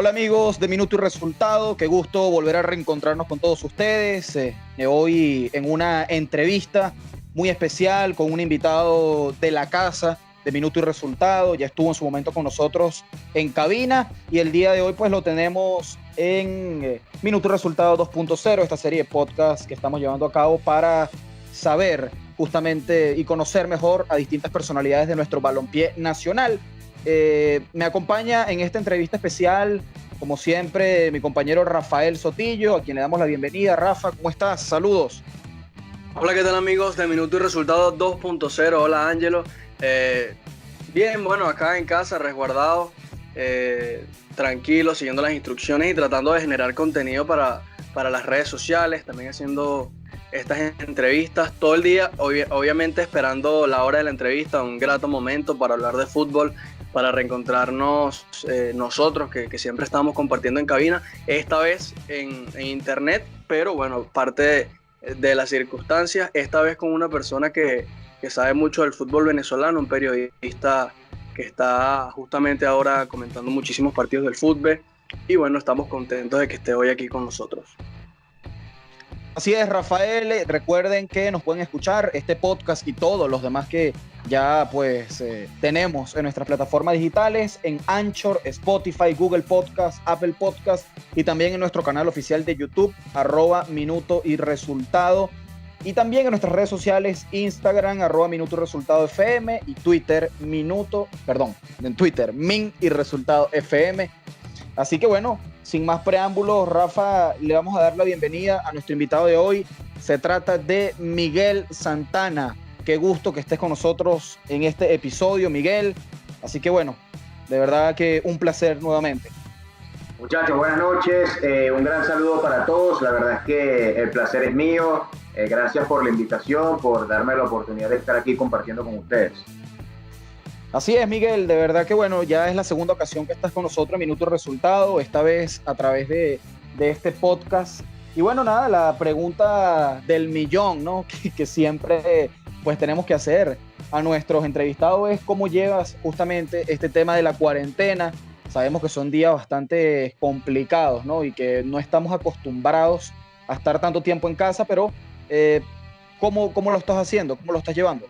Hola amigos de Minuto y Resultado, qué gusto volver a reencontrarnos con todos ustedes. Hoy en una entrevista muy especial con un invitado de la casa de Minuto y Resultado. Ya estuvo en su momento con nosotros en cabina y el día de hoy pues lo tenemos en Minuto y Resultado 2.0, esta serie de podcast que estamos llevando a cabo para saber justamente y conocer mejor a distintas personalidades de nuestro balompié nacional. Me acompaña en esta entrevista especial, como siempre, mi compañero Rafael Sotillo, a quien le damos la bienvenida. Rafa, ¿cómo estás? Saludos. Hola, ¿qué tal amigos de Minuto y Resultado 2.0? Hola Ángelo. Bien, bueno, acá en casa, resguardado, tranquilo, siguiendo las instrucciones y tratando de generar contenido para las redes sociales, también haciendo estas entrevistas todo el día, obviamente esperando la hora de la entrevista, un grato momento para hablar de fútbol, para reencontrarnos nosotros que siempre estamos compartiendo en cabina, esta vez en internet, pero bueno, parte de las circunstancias, esta vez con una persona que sabe mucho del fútbol venezolano, un periodista que está justamente ahora comentando muchísimos partidos del fútbol, y bueno, estamos contentos de que esté hoy aquí con nosotros. Así es, Rafael, recuerden que nos pueden escuchar este podcast y todos los demás que ya pues tenemos en nuestras plataformas digitales, en Anchor, Spotify, Google Podcast, Apple Podcast y también en nuestro canal oficial de YouTube, @Minuto y Resultado, y también en nuestras redes sociales, Instagram, @Minuto y Resultado FM, y Twitter, en Twitter, Min y Resultado FM. Así que bueno, sin más preámbulos, Rafa, le vamos a dar la bienvenida a nuestro invitado de hoy. Se trata de Miguel Santana. Qué gusto que estés con nosotros en este episodio, Miguel. Así que bueno, de verdad que un placer nuevamente. Muchachos, buenas noches. Un gran saludo para todos. La verdad es que el placer es mío. Gracias por la invitación, por darme la oportunidad de estar aquí compartiendo con ustedes. Así es, Miguel, de verdad que bueno, ya es la segunda ocasión que estás con nosotros en Minuto y Resultado, esta vez a través de este podcast. Y bueno, nada, la pregunta del millón, ¿no? Que siempre pues tenemos que hacer a nuestros entrevistados es cómo llevas justamente este tema de la cuarentena. Sabemos que son días bastante complicados, ¿no? Y que no estamos acostumbrados a estar tanto tiempo en casa, pero ¿cómo lo estás haciendo? ¿Cómo lo estás llevando?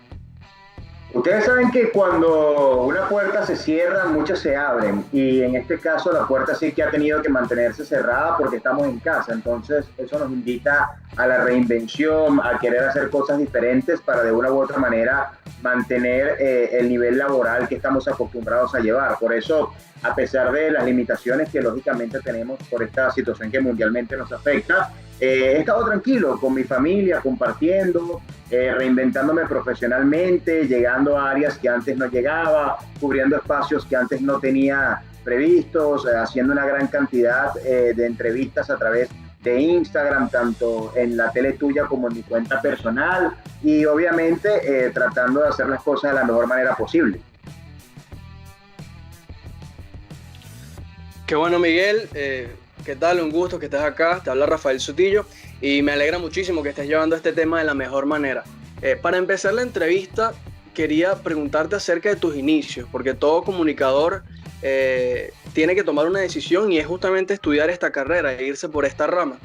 Ustedes saben que cuando una puerta se cierra, muchas se abren, y en este caso la puerta sí que ha tenido que mantenerse cerrada porque estamos en casa. Entonces eso nos invita a la reinvención, a querer hacer cosas diferentes para de una u otra manera mantener el nivel laboral que estamos acostumbrados a llevar. Por eso, a pesar de las limitaciones que lógicamente tenemos por esta situación que mundialmente nos afecta, he estado tranquilo con mi familia, compartiendo, reinventándome profesionalmente, llegando a áreas que antes no llegaba, cubriendo espacios que antes no tenía previstos, haciendo una gran cantidad de entrevistas a través de Instagram, tanto en la tele tuya como en mi cuenta personal, y obviamente tratando de hacer las cosas de la mejor manera posible. Qué bueno, Miguel. ¿Qué tal? Un gusto que estés acá. Te habla Rafael Sotillo y me alegra muchísimo que estés llevando este tema de la mejor manera. Para empezar la entrevista, quería preguntarte acerca de tus inicios, porque todo comunicador tiene que tomar una decisión y es justamente estudiar esta carrera e irse por esta rama.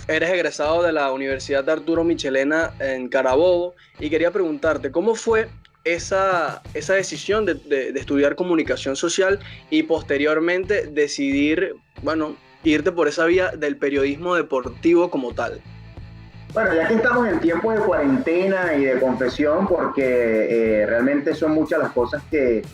Eres egresado de la Universidad de Arturo Michelena en Carabobo y quería preguntarte, ¿cómo fue esa decisión de estudiar comunicación social y posteriormente decidir, bueno, irte por esa vía del periodismo deportivo como tal? Bueno, ya que estamos en tiempo de cuarentena y de confesión, porque realmente son muchas las cosas que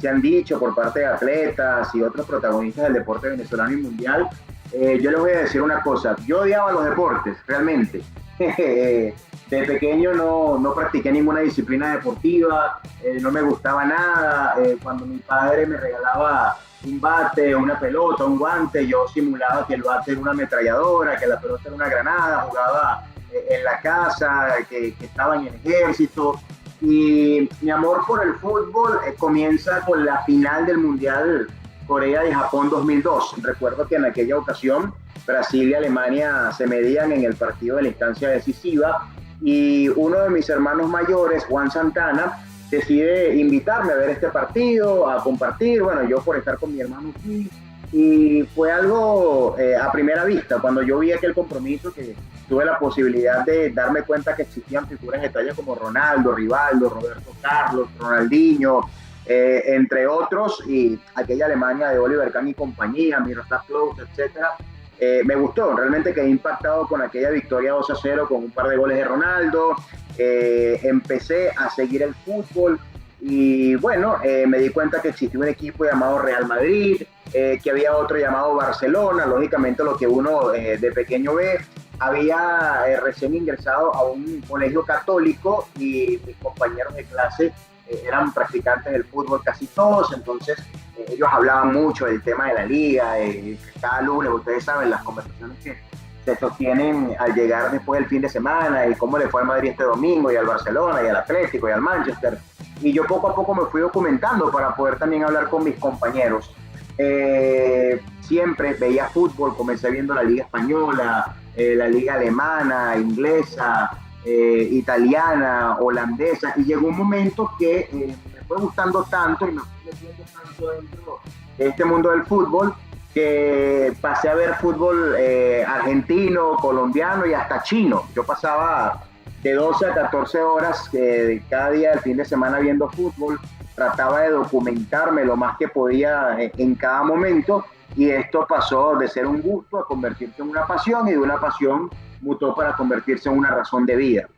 se han dicho por parte de atletas y otros protagonistas del deporte venezolano y mundial, yo les voy a decir una cosa. Yo odiaba los deportes, realmente. De pequeño no practiqué ninguna disciplina deportiva, no me gustaba nada. Cuando mi padre me regalaba un bate, una pelota, un guante, yo simulaba que el bate era una ametralladora, que la pelota era una granada, jugaba en la casa, que estaba en el ejército. Y mi amor por el fútbol comienza con la final del Mundial Corea y Japón 2002. Recuerdo que en aquella ocasión Brasil y Alemania se medían en el partido de la instancia decisiva, y uno de mis hermanos mayores, Juan Santana, decide invitarme a ver este partido, a compartir. Bueno, yo por estar con mi hermano aquí, y fue algo a primera vista. Cuando yo vi aquel compromiso, que tuve la posibilidad de darme cuenta que existían figuras de talla como Ronaldo, Rivaldo, Roberto Carlos, Ronaldinho, entre otros, y aquella Alemania de Oliver Kahn y compañía, Miroslav Klose, etcétera. Me gustó, realmente quedé impactado con aquella victoria 2-0 con un par de goles de Ronaldo. Empecé a seguir el fútbol y bueno, me di cuenta que existía un equipo llamado Real Madrid, que había otro llamado Barcelona, lógicamente lo que uno de pequeño ve. Había recién ingresado a un colegio católico y mis compañeros de clase eran practicantes del fútbol casi todos, entonces ellos hablaban mucho del tema de la liga, cada lunes, ustedes saben, las conversaciones que se sostienen al llegar después del fin de semana, y cómo le fue al Madrid este domingo, y al Barcelona, y al Atlético, y al Manchester. Y yo poco a poco me fui documentando para poder también hablar con mis compañeros. Siempre veía fútbol, comencé viendo la liga española, la liga alemana, inglesa, italiana, holandesa, y llegó un momento que me fue gustando tanto y me fui metiendo tanto dentro de este mundo del fútbol, que pasé a ver fútbol argentino, colombiano y hasta chino. Yo pasaba de 12 a 14 horas cada día del fin de semana viendo fútbol, trataba de documentarme lo más que podía en cada momento, y esto pasó de ser un gusto a convertirse en una pasión, y de una pasión mutó para convertirse en una razón de vida.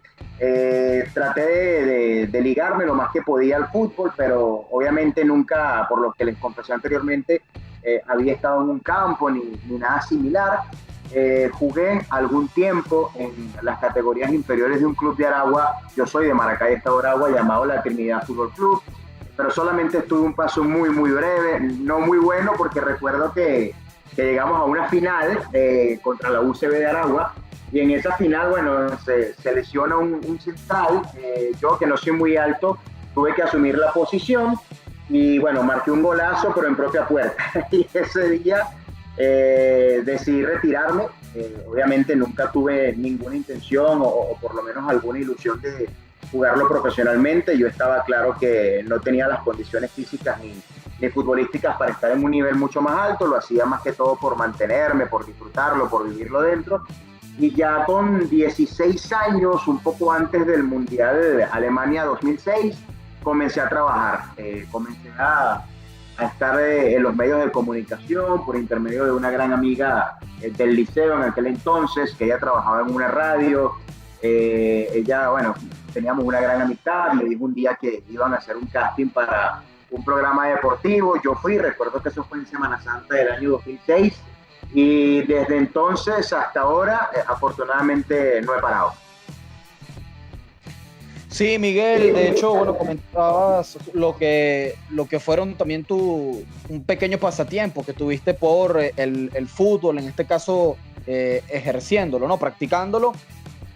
Traté de ligarme lo más que podía al fútbol, pero obviamente nunca, por lo que les confesé anteriormente, había estado en un campo ni nada similar. Jugué algún tiempo en las categorías inferiores de un club de Aragua. Yo soy de Maracay, estado de Aragua, llamado La Trinidad Fútbol Club, pero solamente estuve un paso muy breve, no muy bueno, porque recuerdo que llegamos a una final contra la UCB de Aragua, y en esa final, bueno, se lesiona un central. Yo, que no soy muy alto, tuve que asumir la posición, y bueno, marqué un golazo, pero en propia puerta. Y ese día decidí retirarme. Obviamente nunca tuve ninguna intención o por lo menos alguna ilusión de jugarlo profesionalmente. Yo estaba claro que no tenía las condiciones físicas ni futbolísticas para estar en un nivel mucho más alto. Lo hacía más que todo por mantenerme, por disfrutarlo, por vivirlo dentro. Y ya con 16 años, un poco antes del Mundial de Alemania 2006, comencé a trabajar. Comencé a estar en los medios de comunicación por intermedio de una gran amiga del liceo en aquel entonces, que ella trabajaba en una radio. Ella, bueno, teníamos una gran amistad. Me dijo un día que iban a hacer un casting para un programa deportivo. Yo fui, recuerdo que eso fue en Semana Santa del año 2006, y desde entonces hasta ahora, afortunadamente, no he parado. Sí, Miguel, de hecho, bueno, comentabas lo que fueron también un pequeño pasatiempo que tuviste por el fútbol, en este caso ejerciéndolo, ¿no? Practicándolo,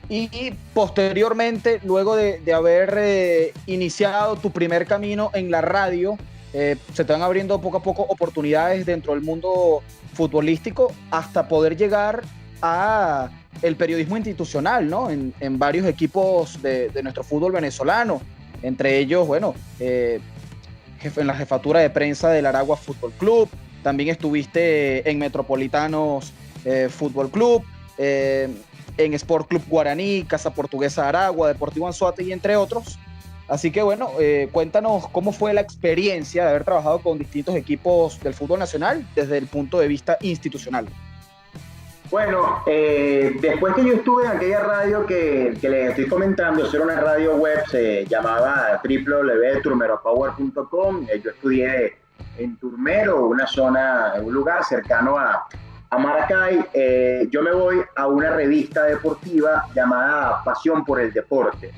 y posteriormente, luego de haber iniciado tu primer camino en la radio, se te van abriendo poco a poco oportunidades dentro del mundo futbolístico hasta poder llegar a el periodismo institucional, ¿no? En varios equipos de nuestro fútbol venezolano, entre ellos, bueno, en la jefatura de prensa del Aragua Fútbol Club. También estuviste en Metropolitanos Fútbol Club, en Sport Club Guaraní, Casa Portuguesa Aragua, Deportivo Anzoátegui, y entre otros. Así que bueno, cuéntanos cómo fue la experiencia de haber trabajado con distintos equipos del fútbol nacional desde el punto de vista institucional. Bueno, después que yo estuve en aquella radio que les estoy comentando, eso era una radio web, se llamaba www.turmeropower.com. Yo estudié en Turmero, un lugar cercano a Maracay. Yo me voy a una revista deportiva llamada Pasión por el Deporte.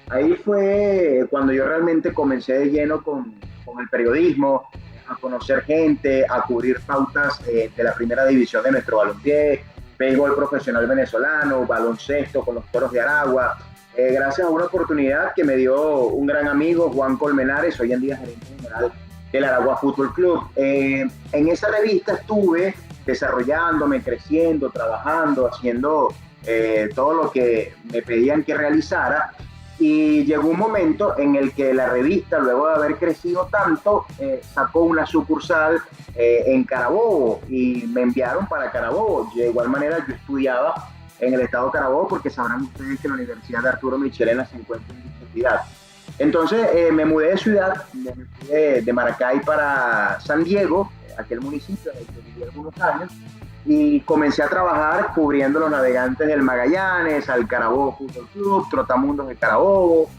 Ahí fue cuando yo realmente comencé de lleno con el periodismo, a conocer gente, a cubrir pautas de la primera división de nuestro balompié, béisbol profesional venezolano, baloncesto con los Toros de Aragua, gracias a una oportunidad que me dio un gran amigo, Juan Colmenares, hoy en día gerente general del Aragua Fútbol Club. En esa revista estuve desarrollándome, creciendo, trabajando, haciendo todo lo que me pedían que realizara. Y llegó un momento en el que la revista, luego de haber crecido tanto, sacó una sucursal en Carabobo y me enviaron para Carabobo. De igual manera yo estudiaba en el estado de Carabobo, porque sabrán ustedes que la Universidad de Arturo Michelena se encuentra en dicha ciudad. Entonces me mudé de ciudad, me fui de Maracay para San Diego, aquel municipio en el que viví algunos años, y comencé a trabajar cubriendo los Navegantes del Magallanes, al Carabobo Fútbol Club, Trotamundos de Carabobo.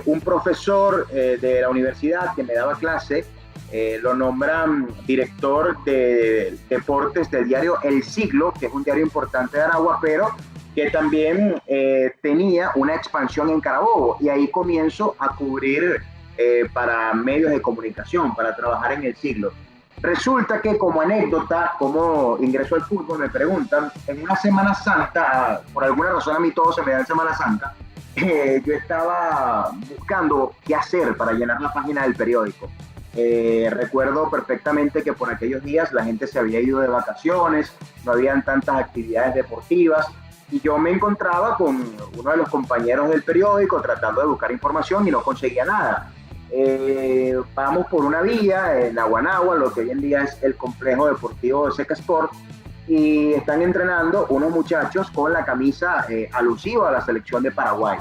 Un profesor de la universidad que me daba clase lo nombran director de deportes del diario El Siglo, que es un diario importante de Aragua, pero que también tenía una expansión en Carabobo, y ahí comienzo a cubrir para medios de comunicación, para trabajar en El Siglo. Resulta que, como anécdota, como ingreso al fútbol, me preguntan, en una Semana Santa, por alguna razón a mí todo se me da en Semana Santa, yo estaba buscando qué hacer para llenar la página del periódico. Recuerdo perfectamente que por aquellos días la gente se había ido de vacaciones, no habían tantas actividades deportivas, y yo me encontraba con uno de los compañeros del periódico tratando de buscar información y no conseguía nada. Vamos por una vía en Aguanagua, lo que hoy en día es el complejo deportivo de Seca Sport, y están entrenando unos muchachos con la camisa alusiva a la selección de Paraguay.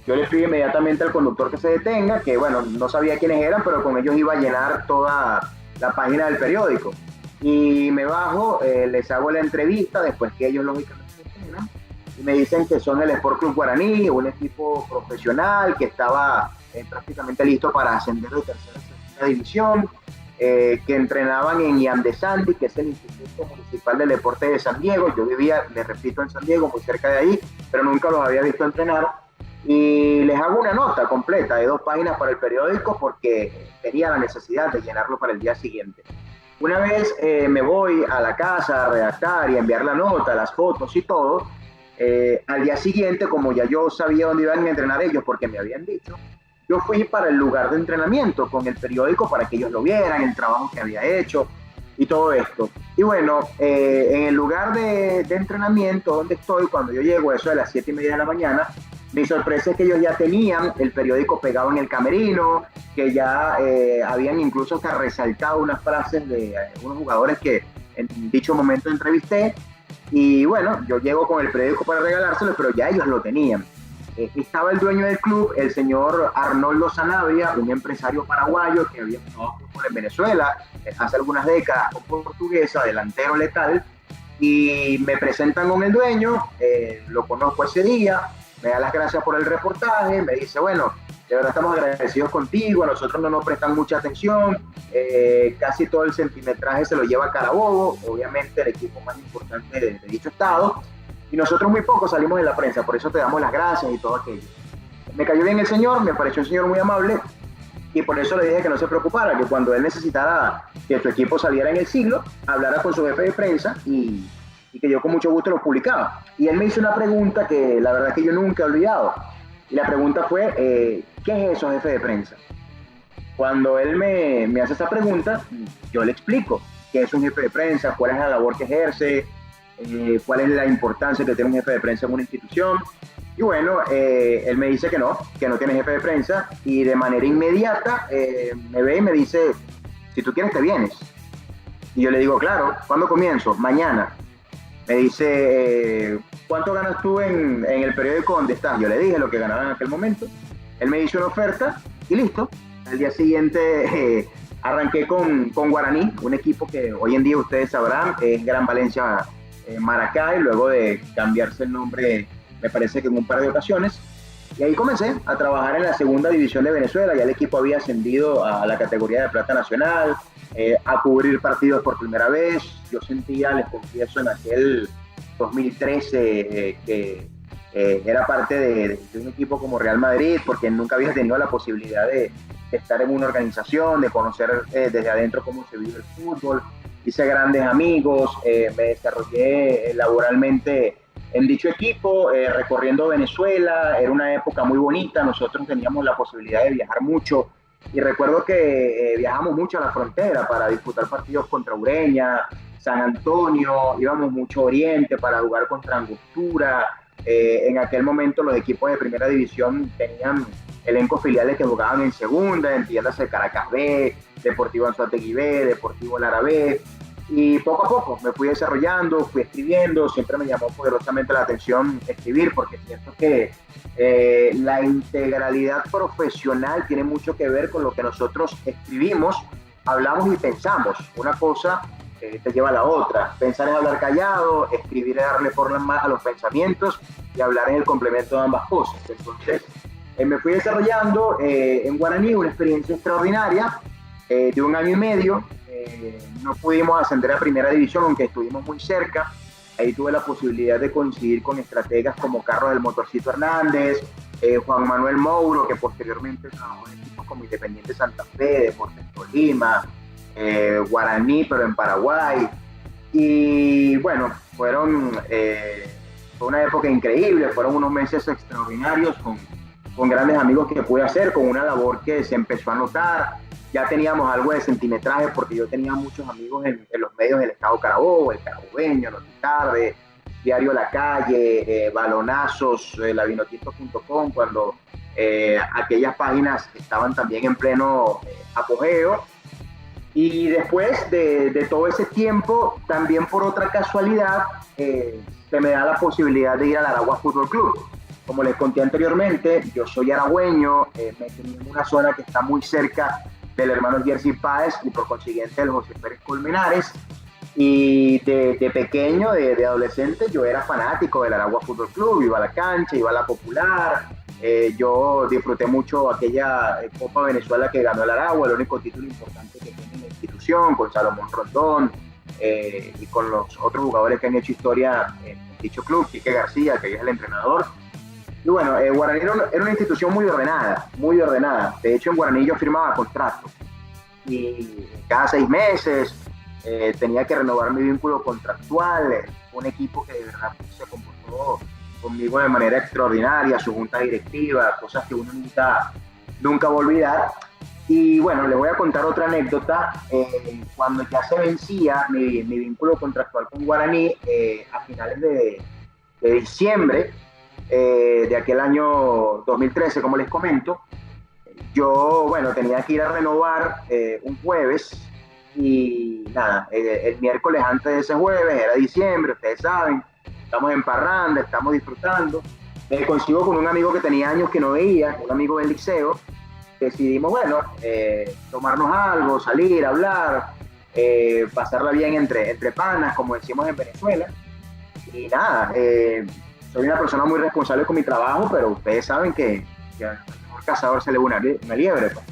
Yo le escribí inmediatamente al conductor que se detenga, que bueno, no sabía quiénes eran, pero con ellos iba a llenar toda la página del periódico. Y me bajo, les hago la entrevista, después que ellos lógicamente se entrenan, y me dicen que son el Sport Club Guaraní, un equipo profesional que estaba prácticamente listo para ascender de tercera a segunda división, que entrenaban en IAM de Sandy, que es el Instituto Municipal del Deporte de San Diego. Yo vivía, les repito, en San Diego, muy cerca de ahí, pero nunca los había visto entrenar. Y les hago una nota completa de 2 páginas para el periódico, porque tenía la necesidad de llenarlo para el día siguiente. Una vez me voy a la casa a redactar y a enviar la nota, las fotos y todo, al día siguiente, como ya yo sabía dónde iban a entrenar ellos porque me habían dicho, yo fui para el lugar de entrenamiento con el periódico para que ellos lo vieran, el trabajo que había hecho y todo esto. Y bueno, en el lugar de entrenamiento donde estoy, cuando yo llego, eso de las 7:30 de la mañana, mi sorpresa es que ellos ya tenían el periódico pegado en el camerino, que ya habían incluso hasta resaltado unas frases de algunos jugadores que en dicho momento entrevisté. Y bueno, yo llego con el periódico para regalárselo, pero ya ellos lo tenían. Estaba el dueño del club, el señor Arnoldo Sanabria, un empresario paraguayo que había jugado fútbol en Venezuela hace algunas décadas, con portuguesa, delantero letal, y me presentan con el dueño, lo conozco ese día, me da las gracias por el reportaje, me dice, bueno, de verdad estamos agradecidos contigo, a nosotros no nos prestan mucha atención, casi todo el centimetraje se lo lleva Carabobo, obviamente el equipo más importante de dicho estado, y nosotros muy poco salimos en la prensa, por eso te damos las gracias y todo aquello. Me cayó bien el señor, me pareció un señor muy amable, y por eso le dije que no se preocupara, que cuando él necesitara que su equipo saliera en El Siglo, hablara con su jefe de prensa y que yo con mucho gusto lo publicaba. Y él me hizo una pregunta que la verdad es que yo nunca he olvidado, y la pregunta fue, ¿qué es eso, jefe de prensa? Cuando él me hace esa pregunta, yo le explico qué es un jefe de prensa, cuál es la labor que ejerce, cuál es la importancia que tiene un jefe de prensa en una institución. Y bueno, él me dice que no tiene jefe de prensa, y de manera inmediata me ve y me dice, si tú quieres te vienes. Y yo le digo, claro, ¿cuándo comienzo? Mañana. Me dice, ¿cuánto ganas tú en el periódico donde estás? Yo le dije lo que ganaba en aquel momento. Él me hizo una oferta y listo. Al día siguiente arranqué con Guaraní, un equipo que hoy en día ustedes sabrán es Gran Valencia Maracay, luego de cambiarse el nombre, me parece que en un par de ocasiones. Y ahí comencé a trabajar en la segunda división de Venezuela. Ya el equipo había ascendido a la categoría de plata nacional, a cubrir partidos por primera vez. Yo sentía, les confieso, en aquel 2013 que era parte de un equipo como Real Madrid, porque nunca había tenido la posibilidad de estar en una organización, de conocer desde adentro cómo se vive el fútbol. Hice grandes amigos, me desarrollé laboralmente en dicho equipo, recorriendo Venezuela. Era una época muy bonita, nosotros teníamos la posibilidad de viajar mucho, y recuerdo que viajamos mucho a la frontera para disputar partidos contra Ureña, San Antonio, íbamos mucho a Oriente para jugar contra Angostura, En aquel momento los equipos de primera división tenían elencos filiales que jugaban en segunda, entiéndase Caracas B, Deportivo Anzoátegui B, Deportivo Lara B, y poco a poco me fui desarrollando, fui escribiendo, siempre me llamó poderosamente la atención escribir, porque siento que la integralidad profesional tiene mucho que ver con lo que nosotros escribimos, hablamos y pensamos. Una cosa te lleva a la otra. Pensar es hablar callado, escribir es darle forma a los pensamientos y hablar es el complemento de ambas cosas. Entonces, me fui desarrollando en Guaraní, una experiencia extraordinaria de 1 año y medio. No pudimos ascender a primera división, aunque estuvimos muy cerca. Ahí tuve la posibilidad de coincidir con estrategas como Carlos del Motorcito Hernández, Juan Manuel Mouro, que posteriormente trabajó en equipos como Independiente Santa Fe, Deportes Tolima, Guaraní, pero en Paraguay. Y bueno, fue una época increíble, fueron unos meses extraordinarios con grandes amigos que pude hacer, con una labor que se empezó a notar. Ya teníamos algo de centimetraje porque yo tenía muchos amigos en los medios del Estado Carabobo, El Carabobeño, Notitarde, Diario La Calle, Balonazos, lavinotinto.com, cuando aquellas páginas estaban también en pleno apogeo. Y después de todo ese tiempo, también por otra casualidad, se me da la posibilidad de ir al Aragua Fútbol Club. Como les conté anteriormente, yo soy aragüeño, me crié en una zona que está muy cerca del hermano Jerzy Páez y por consiguiente del José Pérez Colmenares. Y de pequeño, de adolescente, yo era fanático del Aragua Fútbol Club, iba a la cancha, iba a la Popular. Yo disfruté mucho aquella Copa Venezuela que ganó el Aragua, el único título importante que tiene la institución, con Salomón Rondón y con los otros jugadores que han hecho historia en dicho club, Quique García, que es el entrenador. Y bueno, Guaraní era una institución muy ordenada, muy ordenada. De hecho, en Guaraní yo firmaba contrato y cada 6 meses tenía que renovar mi vínculo contractual. Un equipo que de verdad se comportó conmigo de manera extraordinaria, su junta directiva, cosas que uno nunca va a olvidar. Y bueno, les voy a contar otra anécdota. Cuando ya se vencía mi vínculo contractual con Guaraní, a finales de diciembre de aquel año 2013, como les comento, yo, bueno, tenía que ir a renovar un jueves y nada, el miércoles antes de ese jueves, era diciembre, ustedes saben, estamos en parranda, estamos disfrutando. Me consigo con un amigo que tenía años que no veía, un amigo del liceo. Decidimos, bueno, tomarnos algo, salir, hablar, pasarla bien entre panas, como decimos en Venezuela. Y nada, soy una persona muy responsable con mi trabajo, pero ustedes saben que al mejor cazador se le una liebre. Pues.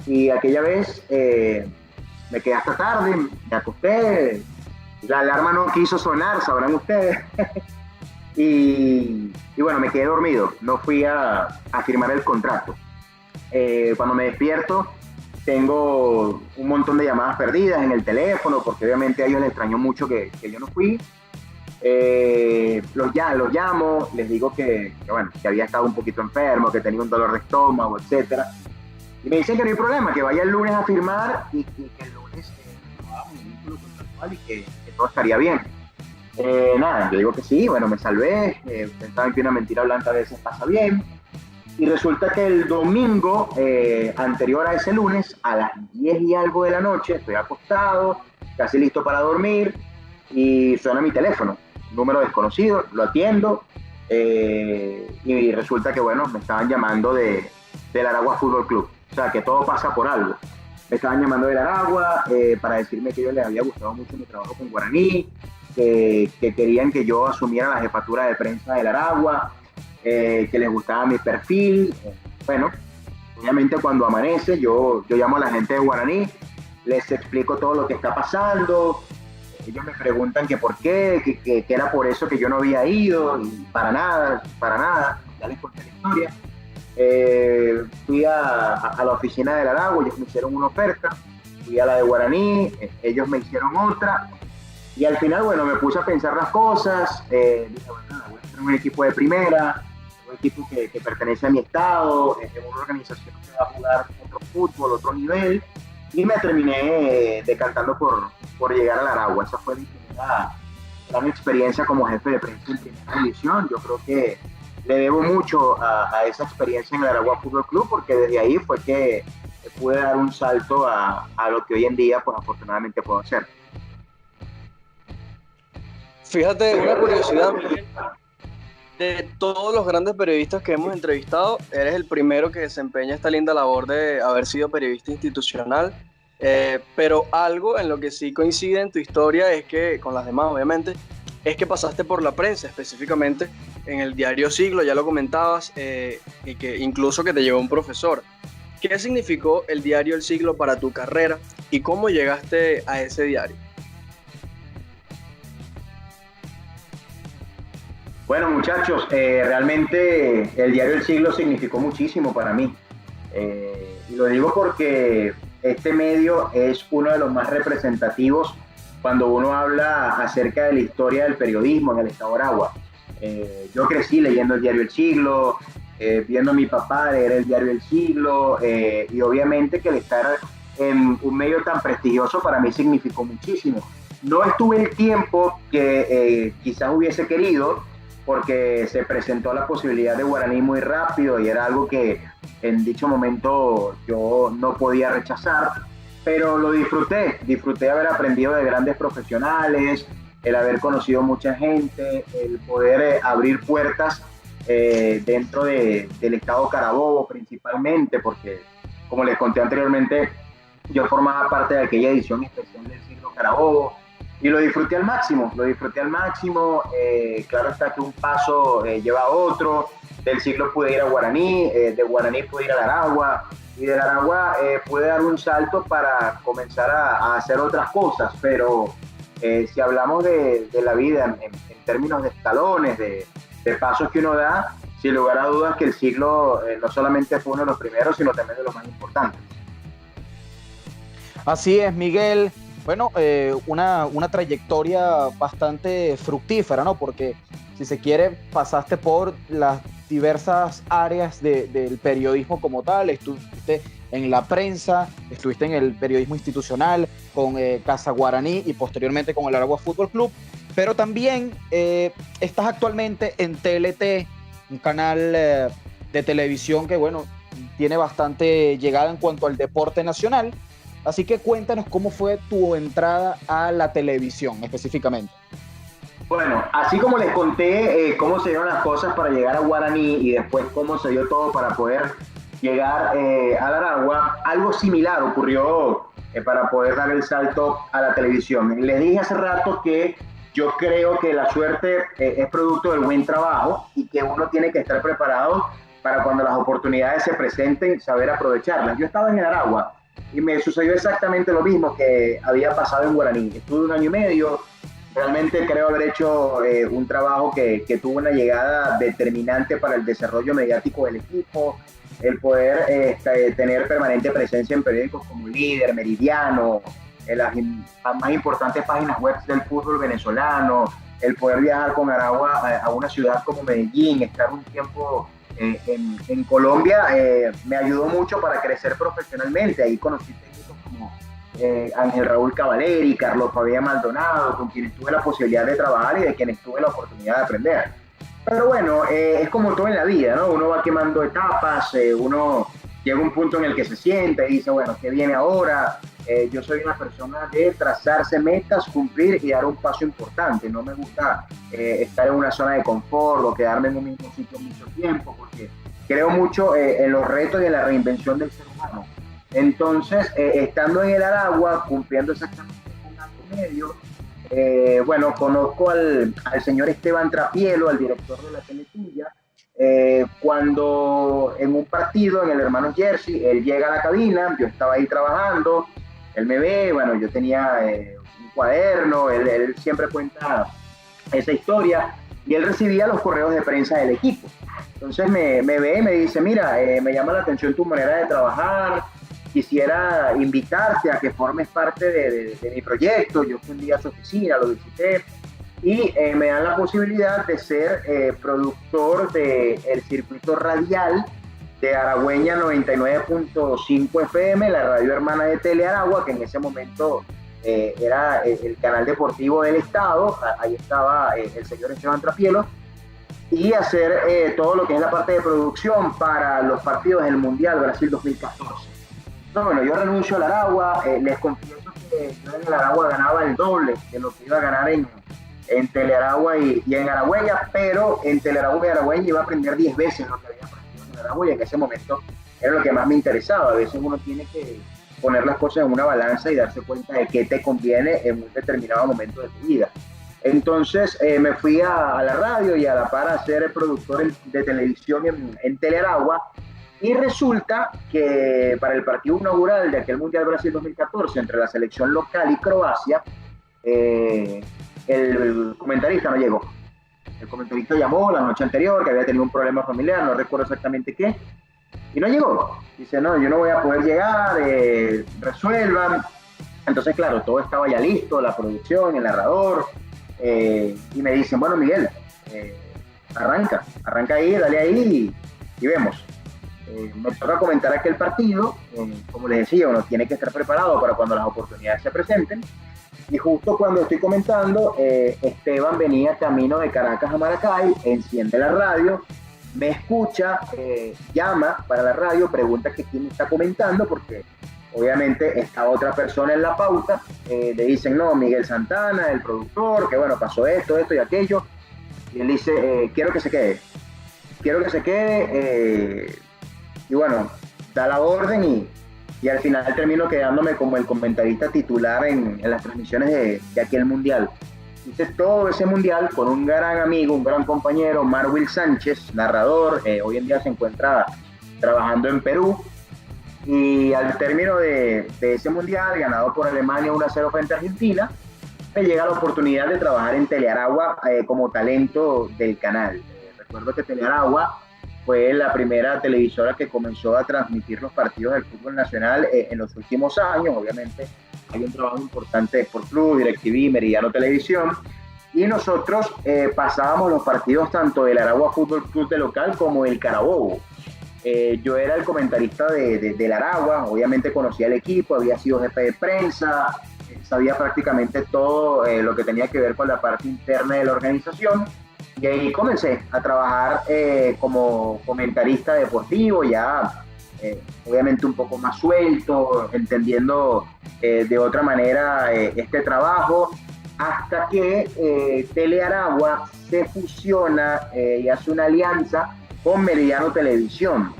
Y aquella vez me quedé hasta tarde, me acosté, la alarma no quiso sonar, sabrán ustedes. y bueno, me quedé dormido, no fui a firmar el contrato. Cuando me despierto, tengo un montón de llamadas perdidas en el teléfono, porque obviamente a ellos les extrañó mucho que yo no fui. Los llamo, les digo que había estado un poquito enfermo, que tenía un dolor de estómago, etcétera. Y me dicen que no hay problema, que vaya el lunes a firmar y que el lunes renovamos un vínculo contractual y que todo estaría bien. Nada, yo digo que sí, bueno, me salvé, pensaban que una mentira blanca a veces pasa bien. Y resulta que el domingo anterior a ese lunes, a las 10 y algo de la noche, estoy acostado, casi listo para dormir, y suena mi teléfono, número desconocido, lo atiendo, y resulta que, bueno, me estaban llamando del Aragua Fútbol Club. O sea, que todo pasa por algo. Me estaban llamando del Aragua para decirme que a ellos les había gustado mucho mi trabajo con Guaraní, que querían que yo asumiera la jefatura de prensa del Aragua, que les gustaba mi perfil. Bueno, obviamente cuando amanece yo llamo a la gente de Guaraní, les explico todo lo que está pasando. Ellos me preguntan que por qué, que era por eso que yo no había ido, y para nada, ya les conté la historia. Fui a la oficina del Aragua, ellos me hicieron una oferta, fui a la de Guaraní, ellos me hicieron otra, y al final, bueno, me puse a pensar las cosas, dije, bueno, voy a hacer un equipo de primera, un equipo que pertenece a mi estado, una organización que va a jugar otro fútbol, otro nivel, y me terminé decantando por llegar al Aragua. Esa fue gran experiencia como jefe de prensa en primera división. Yo creo que le debo mucho a esa experiencia en el Aragua Fútbol Club, porque desde ahí fue que pude dar un salto a lo que hoy en día, pues afortunadamente puedo hacer. Fíjate, una curiosidad, Miguel, de todos los grandes periodistas que hemos entrevistado, eres el primero que desempeña esta linda labor de haber sido periodista institucional, pero algo en lo que sí coincide en tu historia es que, con las demás obviamente, es que pasaste por la prensa, específicamente en el diario Siglo, ya lo comentabas, y que incluso que te llevó un profesor. ¿Qué significó el diario El Siglo para tu carrera y cómo llegaste a ese diario? Bueno, muchachos, realmente el diario El Siglo significó muchísimo para mí. Y lo digo porque este medio es uno de los más representativos cuando uno habla acerca de la historia del periodismo en el estado de Aragua. Yo crecí leyendo el diario El Siglo, viendo a mi papá leer el diario El Siglo, y obviamente que el estar en un medio tan prestigioso para mí significó muchísimo. No estuve el tiempo que quizás hubiese querido, porque se presentó la posibilidad de Guaraní muy rápido y era algo que en dicho momento yo no podía rechazar, pero lo disfruté haber aprendido de grandes profesionales, el haber conocido mucha gente, el poder abrir puertas dentro del estado Carabobo principalmente, porque como les conté anteriormente, yo formaba parte de aquella edición especial del Siglo Carabobo, y lo disfruté al máximo, claro está que un paso lleva a otro, del Siglo pude ir a Guaraní, de Guaraní pude ir a Aragua, y de Aragua pude dar un salto para comenzar a hacer otras cosas, pero si hablamos de la vida en términos de escalones, de pasos que uno da, sin lugar a dudas que el Siglo no solamente fue uno de los primeros, sino también de los más importantes. Así es, Miguel. Bueno, una trayectoria bastante fructífera, ¿no? Porque, si se quiere, pasaste por las diversas áreas del periodismo como tal. Estuviste en la prensa, estuviste en el periodismo institucional con Casa Guaraní y posteriormente con el Aragua Fútbol Club. Pero también estás actualmente en TLT, un canal de televisión que, bueno, tiene bastante llegada en cuanto al deporte nacional. Así que cuéntanos cómo fue tu entrada a la televisión específicamente. Bueno, así como les conté cómo se dieron las cosas para llegar a Guaraní y después cómo se dio todo para poder llegar a Aragua, algo similar ocurrió para poder dar el salto a la televisión. Les dije hace rato que yo creo que la suerte es producto del buen trabajo y que uno tiene que estar preparado para cuando las oportunidades se presenten, saber aprovecharlas. Yo estaba en Aragua y me sucedió exactamente lo mismo que había pasado en Guaraní. Estuve 1 año y medio, realmente creo haber hecho un trabajo que tuvo una llegada determinante para el desarrollo mediático del equipo, el poder tener permanente presencia en periódicos como Líder, Meridiano, en las más importantes páginas web del fútbol venezolano, el poder viajar con Aragua a una ciudad como Medellín, estar un tiempo en Colombia, me ayudó mucho para crecer profesionalmente. Ahí conocí técnicos como Ángel Raúl Cavaleri, Carlos Fabián Maldonado, con quienes tuve la posibilidad de trabajar y de quienes tuve la oportunidad de aprender. Pero bueno, es como todo en la vida, ¿no? Uno va quemando etapas, uno llega a un punto en el que se sienta y dice, bueno, ¿qué viene ahora? Yo soy una persona de trazarse metas, cumplir y dar un paso importante. No me gusta estar en una zona de confort o quedarme en un mismo sitio mucho tiempo, porque creo mucho en los retos y en la reinvención del ser humano. Entonces, estando en el Aragua, cumpliendo exactamente 1 año y medio, bueno, conozco al señor Esteban Trapielo, al director de la Teletuya, cuando en un partido en el Hermanos Jersey, él llega a la cabina, yo estaba ahí trabajando, él me ve, bueno, yo tenía un cuaderno, él siempre cuenta esa historia, y él recibía los correos de prensa del equipo. Entonces me ve y me dice, mira, me llama la atención tu manera de trabajar, quisiera invitarte a que formes parte de mi proyecto. Yo fui un día a su oficina, lo visité, y me dan la posibilidad de ser productor del circuito radial de Aragüeña 99.5 FM, la radio hermana de Telearagua, que en ese momento era el canal deportivo del Estado, ahí estaba el señor Esteban Trapielo, y hacer todo lo que es la parte de producción para los partidos del Mundial Brasil 2014. No, bueno, yo renuncio al Aragua, les confieso que yo en el Aragua ganaba el doble de lo que iba a ganar en Telearagua y en Aragüeya, pero en Telearagua y Aragüeya iba a aprender 10 veces lo que había aprendido en Aragüeya, en ese momento era lo que más me interesaba. A veces uno tiene que poner las cosas en una balanza y darse cuenta de qué te conviene en un determinado momento de tu vida. Entonces me fui a la radio y a la par a ser productor de televisión en Telearagua, y resulta que para el partido inaugural de aquel Mundial Brasil 2014 entre la selección local y Croacia, el comentarista no llegó. El comentarista llamó la noche anterior, que había tenido un problema familiar, no recuerdo exactamente qué, y no llegó. Dice, no, yo no voy a poder llegar, resuelvan. Entonces, claro, todo estaba ya listo, la producción, el narrador, y me dicen, bueno, Miguel, arranca ahí, dale ahí y vemos. Me toca comentar aquel partido, como les decía, uno tiene que estar preparado para cuando las oportunidades se presenten, y justo cuando estoy comentando, Esteban venía camino de Caracas a Maracay, enciende la radio, me escucha, llama para la radio, pregunta que quién está comentando, porque obviamente está otra persona en la pauta, le dicen, no, Miguel Santana, el productor, que bueno, pasó esto y aquello, y él dice, quiero que se quede, y bueno, da la orden y al final termino quedándome como el comentarista titular en las transmisiones de aquel mundial. Hice todo ese mundial con un gran amigo, un gran compañero, Marwil Sánchez, narrador, hoy en día se encuentra trabajando en Perú, y al término de ese mundial, ganado por Alemania 1-0 frente a Argentina, me llega la oportunidad de trabajar en Telearagua como talento del canal. Recuerdo que Telearagua fue la primera televisora que comenzó a transmitir los partidos del fútbol nacional en los últimos años. Obviamente hay un trabajo importante de Sport Plus, DirecTV, Meridiano Televisión, y nosotros pasábamos los partidos tanto del Aragua Fútbol Club de local como del Carabobo. Yo era el comentarista del Aragua, obviamente conocía el equipo, había sido jefe de prensa, sabía prácticamente todo lo que tenía que ver con la parte interna de la organización. Y ahí comencé a trabajar como comentarista deportivo, ya obviamente un poco más suelto, entendiendo de otra manera este trabajo, hasta que Telearagua se fusiona y hace una alianza con Meridiano Televisión.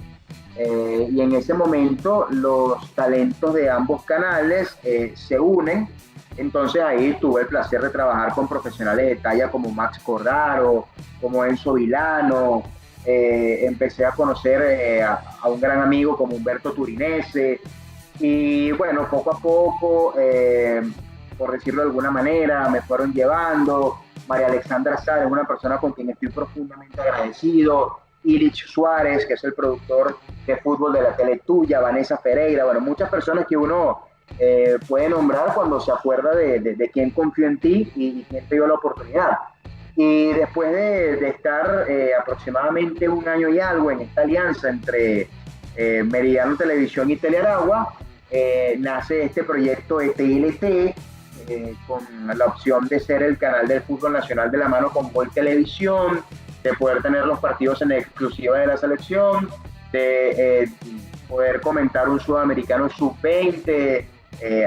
Y en ese momento los talentos de ambos canales se unen. Entonces ahí tuve el placer de trabajar con profesionales de talla como Max Cordaro, como Enzo Vilano, empecé a conocer a un gran amigo como Humberto Turinese, y bueno, poco a poco, por decirlo de alguna manera, me fueron llevando. María Alexandra Sá es una persona con quien estoy profundamente agradecido, Ilich Suárez, que es el productor de fútbol de la Tele Tuya, Vanessa Pereira, bueno, muchas personas que uno puede nombrar cuando se acuerda de quién confió en ti y quién te dio la oportunidad. Y después de estar aproximadamente un año y algo en esta alianza entre Meridiano Televisión y Telearagua, nace este proyecto de TLT, con la opción de ser el canal del fútbol nacional de la mano con Gol Televisión, de poder tener los partidos en exclusiva de la selección, de poder comentar un sudamericano sub-20,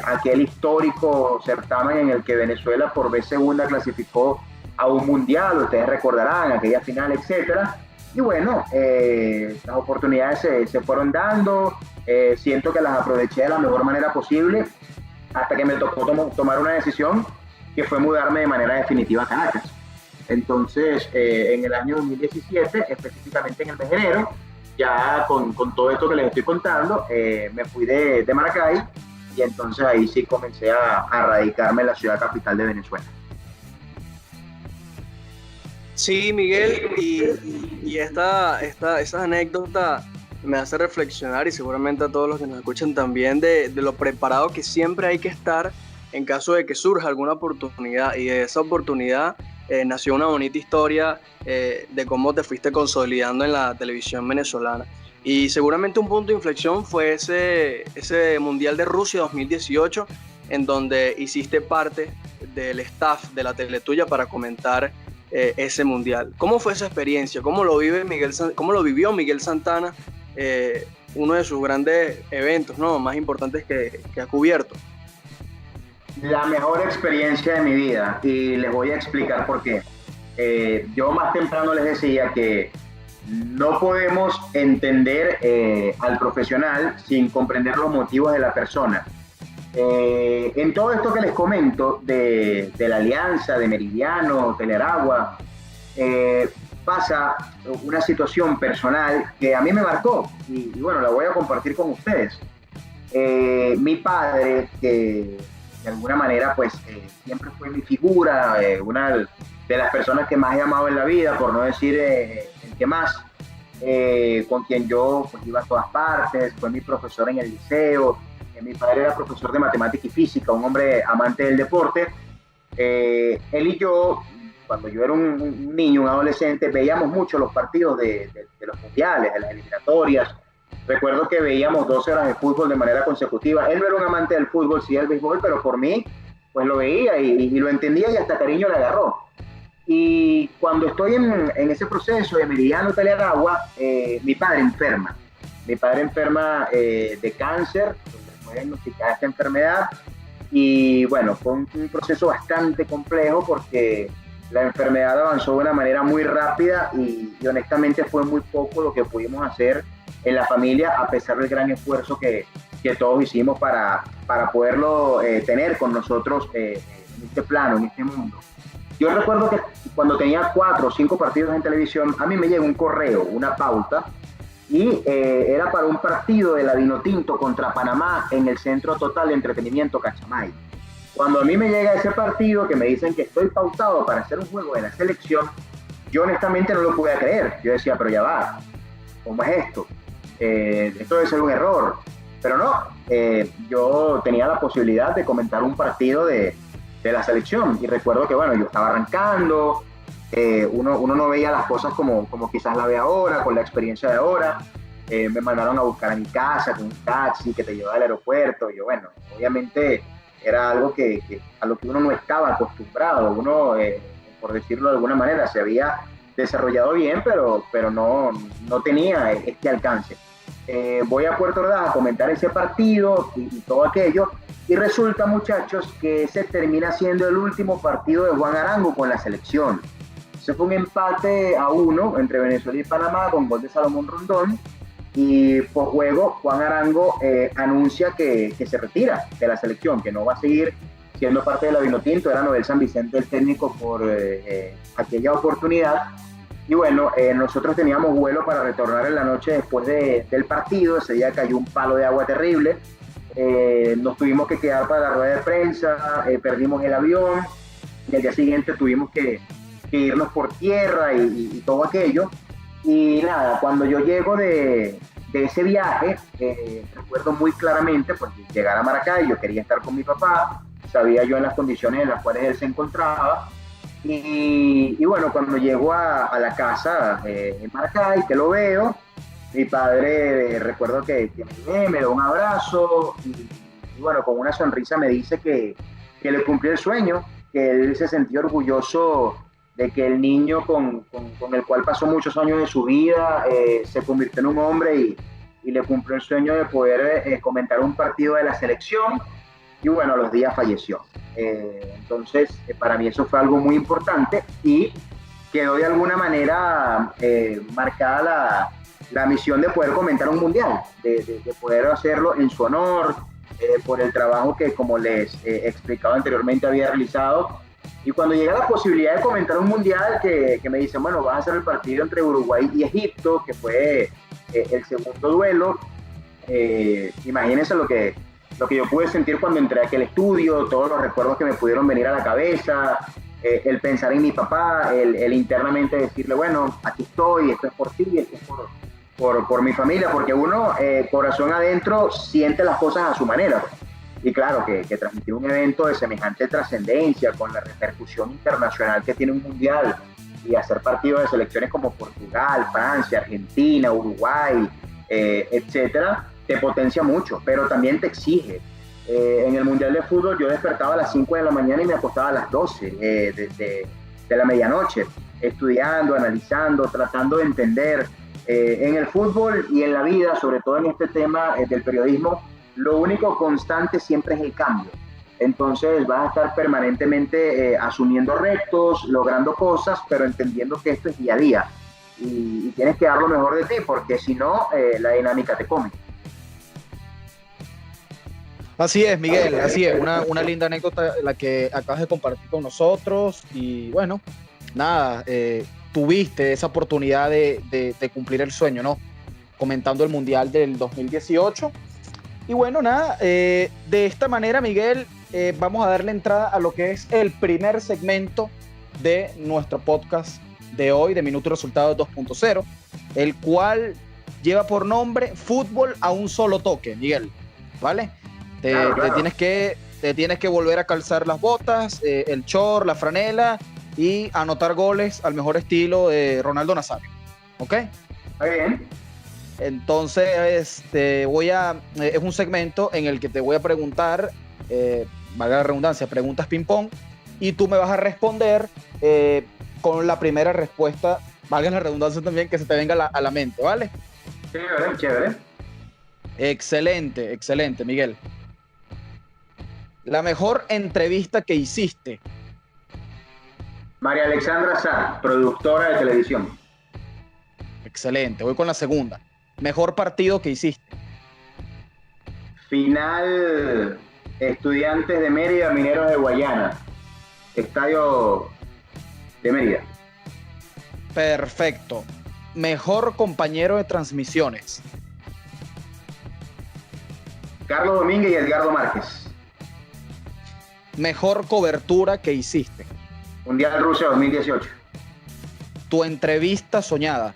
aquel histórico certamen en el que Venezuela por vez segunda clasificó a un mundial, ustedes recordarán aquella final, etcétera. Y bueno, las oportunidades se fueron dando, siento que las aproveché de la mejor manera posible, hasta que me tocó tomar una decisión, que fue mudarme de manera definitiva a Caracas. Entonces, en el año 2017, específicamente en el mes de enero, ya con todo esto que les estoy contando, me fui de Maracay, y entonces ahí sí comencé a radicarme en la ciudad capital de Venezuela. Sí, Miguel, y esa anécdota me hace reflexionar, y seguramente a todos los que nos escuchan también, de lo preparado que siempre hay que estar en caso de que surja alguna oportunidad, y de esa oportunidad nació una bonita historia de cómo te fuiste consolidando en la televisión venezolana. Y seguramente un punto de inflexión fue ese Mundial de Rusia 2018, en donde hiciste parte del staff de la Teletuya para comentar ese mundial. ¿Cómo fue esa experiencia? ¿Cómo lo vivió Miguel Santana? Uno de sus grandes eventos, ¿no?, más importantes que ha cubierto. La mejor experiencia de mi vida, y les voy a explicar por qué. Yo más temprano les decía que no podemos entender al profesional sin comprender los motivos de la persona. En todo esto que les comento de la alianza, de Meridiano, Teleragua, pasa una situación personal que a mí me marcó y bueno, la voy a compartir con ustedes. Mi padre, que de alguna manera pues siempre fue mi figura, una de las personas que más he amado en la vida, por no decir el que más, con quien yo pues, iba a todas partes, fue mi profesor en el liceo. Mi padre era profesor de matemática y física, un hombre amante del deporte. Él y yo, cuando yo era un niño, un adolescente, veíamos mucho los partidos de los mundiales, de las eliminatorias. Recuerdo que veíamos 12 horas de fútbol de manera consecutiva. Él no era un amante del fútbol, sí del béisbol, pero por mí, pues lo veía y lo entendía y hasta cariño le agarró. Y cuando estoy en ese proceso de Meridiano Teleragua, mi padre enferma. Mi padre enferma de cáncer, fue diagnosticada esta enfermedad y bueno, fue un proceso bastante complejo porque la enfermedad avanzó de una manera muy rápida y honestamente fue muy poco lo que pudimos hacer en la familia a pesar del gran esfuerzo que todos hicimos para poderlo tener con nosotros en este plano, en este mundo. Yo recuerdo que cuando tenía 4 o 5 partidos en televisión, a mí me llegó un correo, una pauta, y era para un partido de la Vinotinto contra Panamá en el Centro Total de Entretenimiento Cachamay. Cuando a mí me llega ese partido que me dicen que estoy pautado para hacer un juego de la selección, yo honestamente no lo pude creer. Yo decía, pero ya va, ¿cómo es esto? Esto debe ser un error. Pero no, yo tenía la posibilidad de comentar un partido de la selección y recuerdo que bueno, yo estaba arrancando. Uno no veía las cosas como quizás la ve ahora, con la experiencia de ahora. Me mandaron a buscar a mi casa con un taxi que te llevaba al aeropuerto. Y yo, bueno, obviamente era algo a lo que uno no estaba acostumbrado. Uno, por decirlo de alguna manera, se había desarrollado bien, pero no tenía este alcance. Voy a Puerto Ordaz a comentar ese partido y todo aquello. Y resulta, muchachos, que ese termina siendo el último partido de Juan Arango con la selección. Ese fue un empate a 1 entre Venezuela y Panamá con gol de Salomón Rondón. Y por juego, Juan Arango anuncia que se retira de la selección, que no va a seguir siendo parte de la Vinotinto. Era Noel San Vicente el técnico por aquella oportunidad. Y bueno, nosotros teníamos vuelo para retornar en la noche después del partido. Ese día cayó un palo de agua terrible. Nos tuvimos que quedar para la rueda de prensa, perdimos el avión y al día siguiente tuvimos que irnos por tierra y todo aquello. Y nada, cuando yo llego de ese viaje, recuerdo muy claramente, porque llegar a Maracay, yo quería estar con mi papá, sabía yo en las condiciones en las cuales él se encontraba. Y bueno, cuando llego a la casa en Maracay, que lo veo, mi padre, recuerdo que me da un abrazo y bueno, con una sonrisa me dice que le cumplió el sueño, que él se sentía orgulloso de que el niño con el cual pasó muchos años de su vida se convirtió en un hombre y le cumplió el sueño de poder comentar un partido de la selección y bueno, a los días falleció. Entonces, para mí eso fue algo muy importante y quedó de alguna manera marcada la misión de poder comentar un mundial, de poder hacerlo en su honor, por el trabajo que, como les he explicado anteriormente, había realizado. Y cuando llega la posibilidad de comentar un mundial, que me dicen, bueno, vas a hacer el partido entre Uruguay y Egipto, que fue el segundo duelo, imagínense lo que yo pude sentir cuando entré a aquel estudio, todos los recuerdos que me pudieron venir a la cabeza, el pensar en mi papá, el internamente decirle, bueno, aquí estoy, esto es por ti, esto es por mi familia, porque uno, corazón adentro, siente las cosas a su manera. Y claro, que transmitir un evento de semejante trascendencia, con la repercusión internacional que tiene un mundial, y hacer partidos de selecciones como Portugal, Francia, Argentina, Uruguay, etcétera, te potencia mucho, pero también te exige. En el Mundial de Fútbol yo despertaba a las 5 de la mañana y me acostaba a las 12 de la medianoche, estudiando, analizando, tratando de entender. En el fútbol y en la vida, sobre todo en este tema del periodismo, lo único constante siempre es el cambio. Entonces vas a estar permanentemente asumiendo retos, logrando cosas, pero entendiendo que esto es día a día. Y tienes que dar lo mejor de ti, porque si no, la dinámica te come. Así es, Miguel, así es. Una linda anécdota la que acabas de compartir con nosotros. Y bueno, nada, tuviste esa oportunidad de cumplir el sueño, ¿no? Comentando el Mundial del 2018. Y bueno, nada, de esta manera, Miguel, vamos a darle entrada a lo que es el primer segmento de nuestro podcast de hoy, de Minuto y Resultados 2.0, el cual lleva por nombre Fútbol a un solo toque, Miguel, ¿vale? Claro. Te tienes que volver a calzar las botas, el short, la franela y anotar goles al mejor estilo de Ronaldo Nazario, ¿ok? Está bien. Entonces, es un segmento en el que te voy a preguntar, valga la redundancia, preguntas ping-pong, y tú me vas a responder con la primera respuesta, valga la redundancia también, que se te venga a la mente, ¿vale? Chévere, chévere. Excelente, excelente, Miguel. La mejor entrevista que hiciste. María Alexandra Sá, productora de televisión. Excelente, voy con la segunda. Mejor partido que hiciste. Final Estudiantes de Mérida, Mineros de Guayana. Estadio de Mérida. Perfecto. Mejor compañero de transmisiones. Carlos Domínguez y Edgardo Márquez. Mejor cobertura que hiciste. Mundial Rusia 2018. Tu entrevista soñada.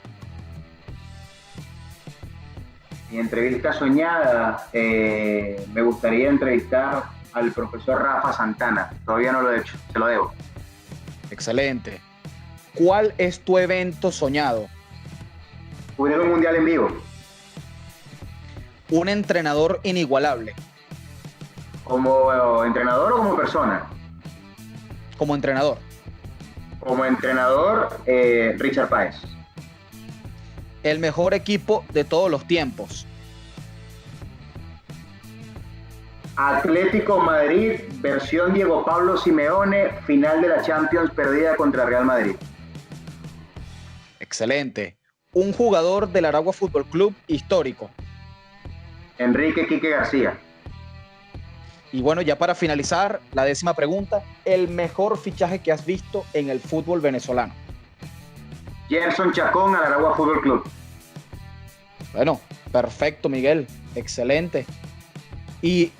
Mi entrevista soñada, me gustaría entrevistar al profesor Rafa Santana. Todavía no lo he hecho, se lo debo. Excelente. ¿Cuál es tu evento soñado? Cubrir un mundial en vivo. Un entrenador inigualable. ¿Como entrenador o como persona? Como entrenador. Como entrenador, Richard Páez. El mejor equipo de todos los tiempos. Atlético Madrid, versión Diego Pablo Simeone, final de la Champions perdida contra Real Madrid. Excelente. Un jugador del Aragua Fútbol Club histórico. Enrique Quique García. Y bueno, ya para finalizar, la 10ª pregunta, el mejor fichaje que has visto en el fútbol venezolano. Gerson Chacón al Aragua Fútbol Club. Bueno, perfecto, Miguel, excelente. Y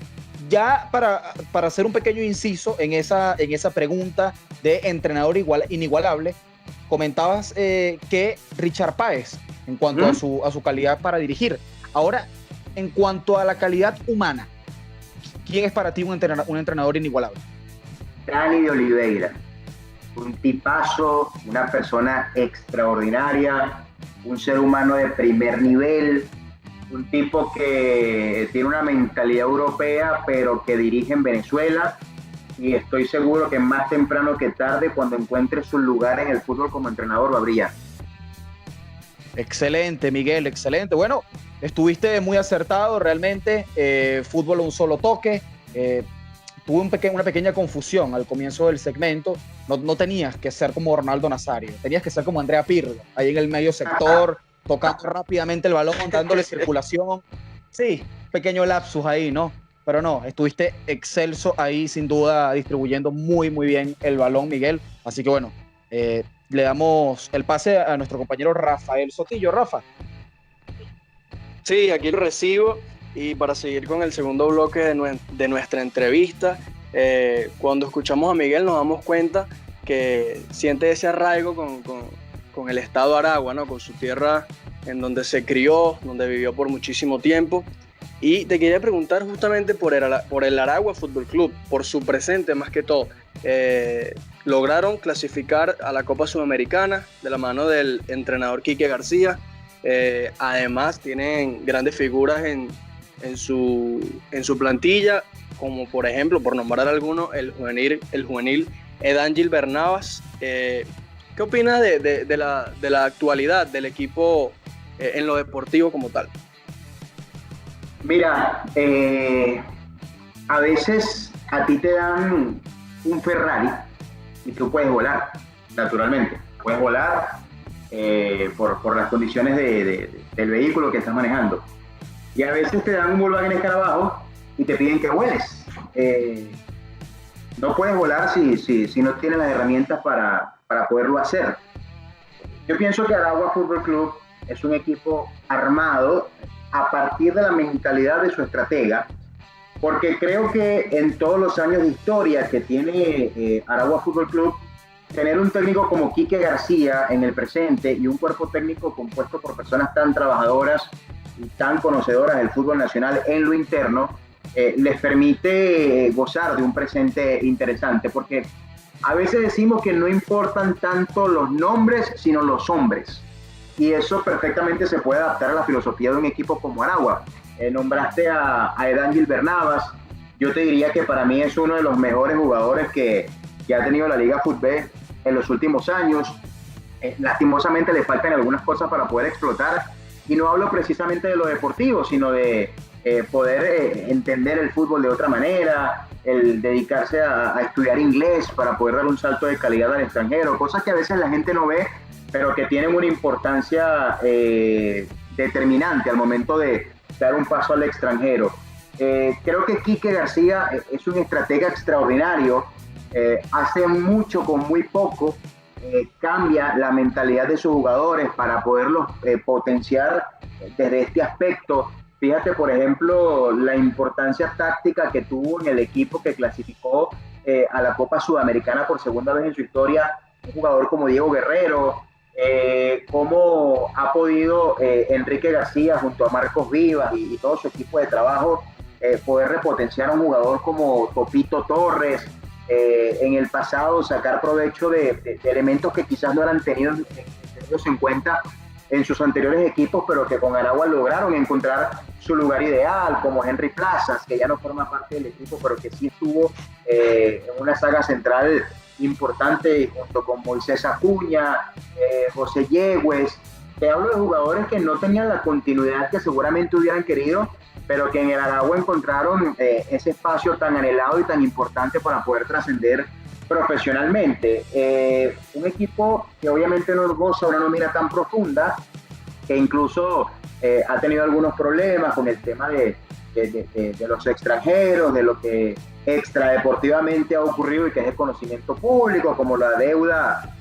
ya para hacer un pequeño inciso en esa pregunta de entrenador inigualable, comentabas que Richard Páez, en cuanto a su calidad para dirigir. Ahora, en cuanto a la calidad humana, ¿quién es para ti un entrenador inigualable? Dani de Oliveira. Un tipazo, una persona extraordinaria, un ser humano de primer nivel, un tipo que tiene una mentalidad europea, pero que dirige en Venezuela, y estoy seguro que más temprano que tarde, cuando encuentre su lugar en el fútbol como entrenador, va a brillar. Excelente, Miguel, excelente. Bueno, estuviste muy acertado realmente. Fútbol a un solo toque. Tuve una pequeña confusión al comienzo del segmento. No tenías que ser como Ronaldo Nazario, tenías que ser como Andrea Pirlo, ahí en el medio sector, tocando rápidamente el balón, dándole circulación. Sí, pequeño lapsus ahí, ¿no? Pero no, estuviste excelso ahí, sin duda, distribuyendo muy, muy bien el balón, Miguel. Así que bueno, le damos el pase a nuestro compañero Rafael Sotillo. Rafa. Sí, aquí lo recibo. Y para seguir con el segundo bloque de nuestra entrevista, cuando escuchamos a Miguel nos damos cuenta que siente ese arraigo con el estado Aragua, ¿no? Con su tierra en donde se crió, donde vivió por muchísimo tiempo. Y te quería preguntar justamente por el Aragua Fútbol Club, por su presente más que todo. Lograron clasificar a la Copa Sudamericana de la mano del entrenador Quique García. Además tienen grandes figuras en su plantilla, como por ejemplo, por nombrar alguno, el juvenil Edángel Navas. ¿Qué opinas de la actualidad del equipo en lo deportivo como tal? Mira, a veces a ti te dan un Ferrari y tú puedes volar, naturalmente. Puedes volar por las condiciones del vehículo que estás manejando. Y a veces te dan un Volkswagen Escarabajo y te piden que vueles. No puedes volar si no tienes las herramientas para poderlo hacer. Yo pienso que Aragua Fútbol Club es un equipo armado a partir de la mentalidad de su estratega, porque creo que en todos los años de historia que tiene Aragua Fútbol Club, tener un técnico como Quique García en el presente y un cuerpo técnico compuesto por personas tan trabajadoras y tan conocedoras del fútbol nacional en lo interno, les permite gozar de un presente interesante, porque a veces decimos que no importan tanto los nombres, sino los hombres. Y eso perfectamente se puede adaptar a la filosofía de un equipo como Aragua. Nombraste a Edángel Navas. Yo te diría que para mí es uno de los mejores jugadores que ha tenido la Liga Fútbol en los últimos años. Lastimosamente le faltan algunas cosas para poder explotar. Y no hablo precisamente de lo deportivo, sino de poder entender el fútbol de otra manera, el dedicarse a estudiar inglés para poder dar un salto de calidad al extranjero, cosas que a veces la gente no ve, pero que tienen una importancia determinante al momento de dar un paso al extranjero. Creo que Quique García es un estratega extraordinario, hace mucho con muy poco, cambia la mentalidad de sus jugadores para poderlos potenciar desde este aspecto. Fíjate, por ejemplo, la importancia táctica que tuvo en el equipo que clasificó a la Copa Sudamericana por segunda vez en su historia, un jugador como Diego Guerrero, cómo ha podido Enrique García junto a Marcos Vivas y todo su equipo de trabajo poder repotenciar a un jugador como Topito Torres, en el pasado sacar provecho de elementos que quizás no eran tenidos en cuenta en sus anteriores equipos, pero que con Aragua lograron encontrar su lugar ideal, como Henry Plazas, que ya no forma parte del equipo, pero que sí estuvo en una saga central importante junto con Moisés Acuña, José Yegües. Te hablo de jugadores que no tenían la continuidad que seguramente hubieran querido, pero que en el Aragua encontraron ese espacio tan anhelado y tan importante para poder trascender profesionalmente. Un equipo que obviamente no goza una nómina tan profunda, que incluso ha tenido algunos problemas con el tema de los extranjeros, de lo que extradeportivamente ha ocurrido y que es de conocimiento público, como la deuda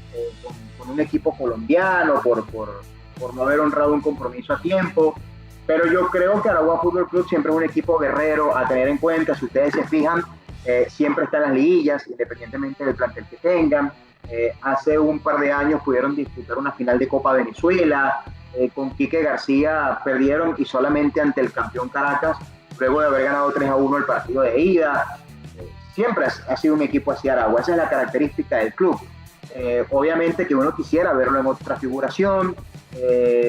con un equipo colombiano por no haber honrado un compromiso a tiempo. Pero yo creo que Aragua Fútbol Club siempre es un equipo guerrero a tener en cuenta. Si ustedes se fijan, siempre está en las liguillas, independientemente del plantel que tengan. Hace un par de años pudieron disputar una final de Copa Venezuela. Con Quique García perdieron y solamente ante el campeón Caracas, luego de haber ganado 3-1 el partido de ida. Siempre ha sido un equipo así Aragua. Esa es la característica del club. Obviamente que uno quisiera verlo en otra figuración.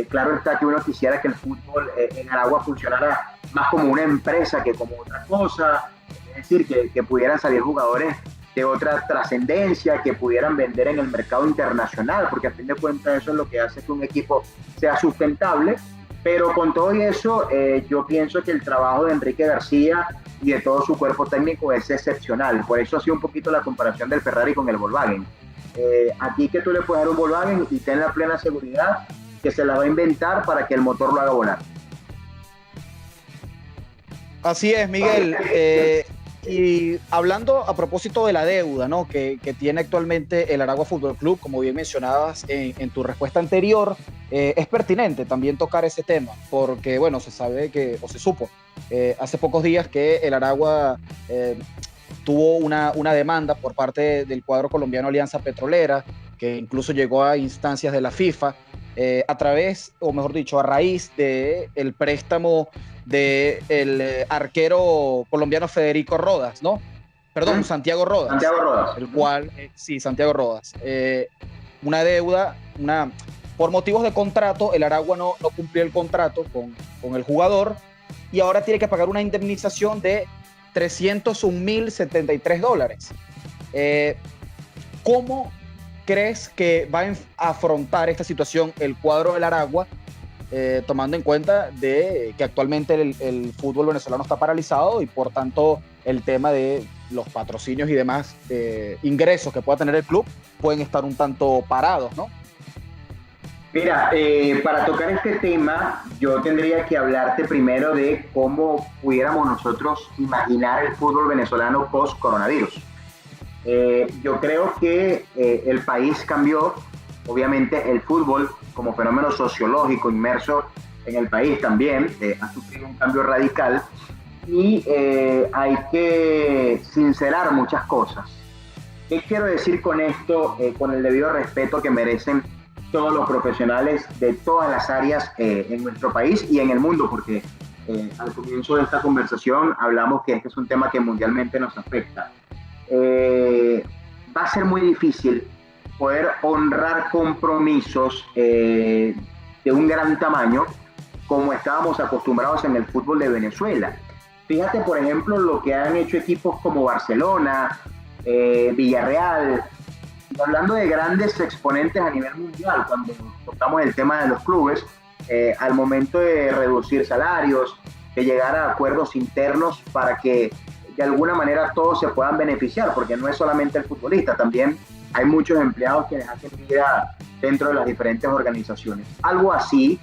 Claro está que uno quisiera que el fútbol en Aragua funcionara más como una empresa que como otra cosa, es decir, que pudieran salir jugadores de otra trascendencia, que pudieran vender en el mercado internacional, porque a fin de cuentas eso es lo que hace que un equipo sea sustentable. Pero con todo eso, yo pienso que el trabajo de Enrique García y de todo su cuerpo técnico es excepcional. Por eso ha sido un poquito la comparación del Ferrari con el Volkswagen. Aquí que tú le puedes dar un Volkswagen y ten la plena seguridad que se la va a inventar para que el motor lo haga volar. Así es, Miguel. Y hablando a propósito de la deuda, ¿no?, que tiene actualmente el Aragua Fútbol Club, como bien mencionabas en tu respuesta anterior, es pertinente también tocar ese tema, porque, bueno, se sabe que, o se supo, hace pocos días que el Aragua tuvo una demanda por parte del cuadro colombiano Alianza Petrolera, que incluso llegó a instancias de la FIFA, a través, o mejor dicho, a raíz del préstamo del arquero colombiano Federico Rodas, ¿no? Perdón, Santiago Rodas. Santiago Rodas. El cual, sí, Santiago Rodas. Una deuda, por motivos de contrato, el Aragua no cumplió el contrato con el jugador y ahora tiene que pagar una indemnización de $301.073. ¿Cómo crees que va a afrontar esta situación el cuadro del Aragua, tomando en cuenta de que actualmente el fútbol venezolano está paralizado y por tanto el tema de los patrocinios y demás ingresos que pueda tener el club pueden estar un tanto parados, ¿no? Mira, para tocar este tema, yo tendría que hablarte primero de cómo pudiéramos nosotros imaginar el fútbol venezolano post-coronavirus. Yo creo que el país cambió, obviamente el fútbol como fenómeno sociológico inmerso en el país también ha sufrido un cambio radical y hay que sincerar muchas cosas. ¿Qué quiero decir con esto? Con el debido respeto que merecen todos los profesionales de todas las áreas en nuestro país y en el mundo, porque al comienzo de esta conversación hablamos que este es un tema que mundialmente nos afecta. Va a ser muy difícil poder honrar compromisos de un gran tamaño como estábamos acostumbrados en el fútbol de Venezuela. Fíjate, por ejemplo, lo que han hecho equipos como Barcelona, Villarreal, hablando de grandes exponentes a nivel mundial, cuando tocamos el tema de los clubes, al momento de reducir salarios, de llegar a acuerdos internos para que de alguna manera todos se puedan beneficiar, porque no es solamente el futbolista, también hay muchos empleados que hacen vida dentro de las diferentes organizaciones. Algo así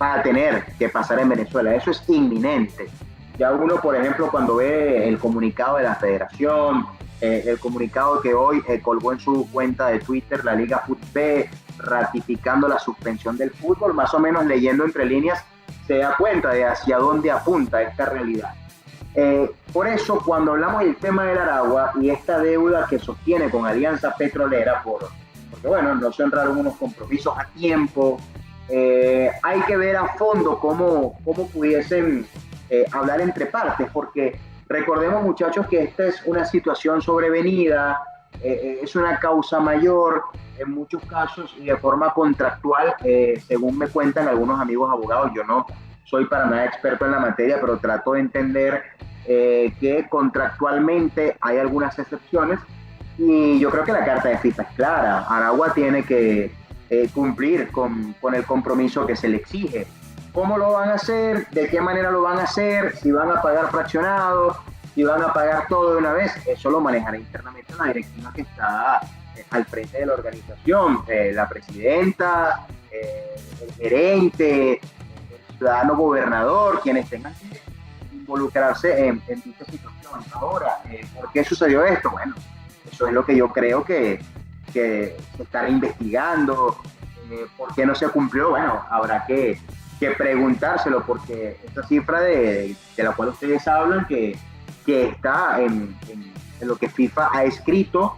va a tener que pasar en Venezuela, eso es inminente. Ya uno, por ejemplo, cuando ve el comunicado de la federación, el comunicado que hoy colgó en su cuenta de Twitter la Liga FUTB, ratificando la suspensión del fútbol, más o menos leyendo entre líneas, se da cuenta de hacia dónde apunta esta realidad. Por eso, cuando hablamos del tema del Aragua y esta deuda que sostiene con Alianza Petrolera, porque bueno, no se honraron unos compromisos a tiempo, hay que ver a fondo cómo pudiesen hablar entre partes, porque recordemos, muchachos, que esta es una situación sobrevenida, es una causa mayor, en muchos casos y de forma contractual, según me cuentan algunos amigos abogados. Yo no soy para nada experto en la materia, pero trato de entender que contractualmente hay algunas excepciones y yo creo que la carta de FIFA es clara. Aragua tiene que cumplir con el compromiso que se le exige. ¿Cómo lo van a hacer? ¿De qué manera lo van a hacer? ¿Si van a pagar fraccionado? ¿Si van a pagar todo de una vez? Eso lo manejará internamente la directiva que está al frente de la organización, la presidenta, el gerente, el ciudadano gobernador, quienes tengan que involucrarse en dicha situación. Ahora, ¿por qué sucedió esto? Bueno, eso es lo que yo creo que se estará investigando. ¿Por qué no se cumplió? Bueno, habrá que preguntárselo, porque esta cifra de la cual ustedes hablan, que está en lo que FIFA ha escrito,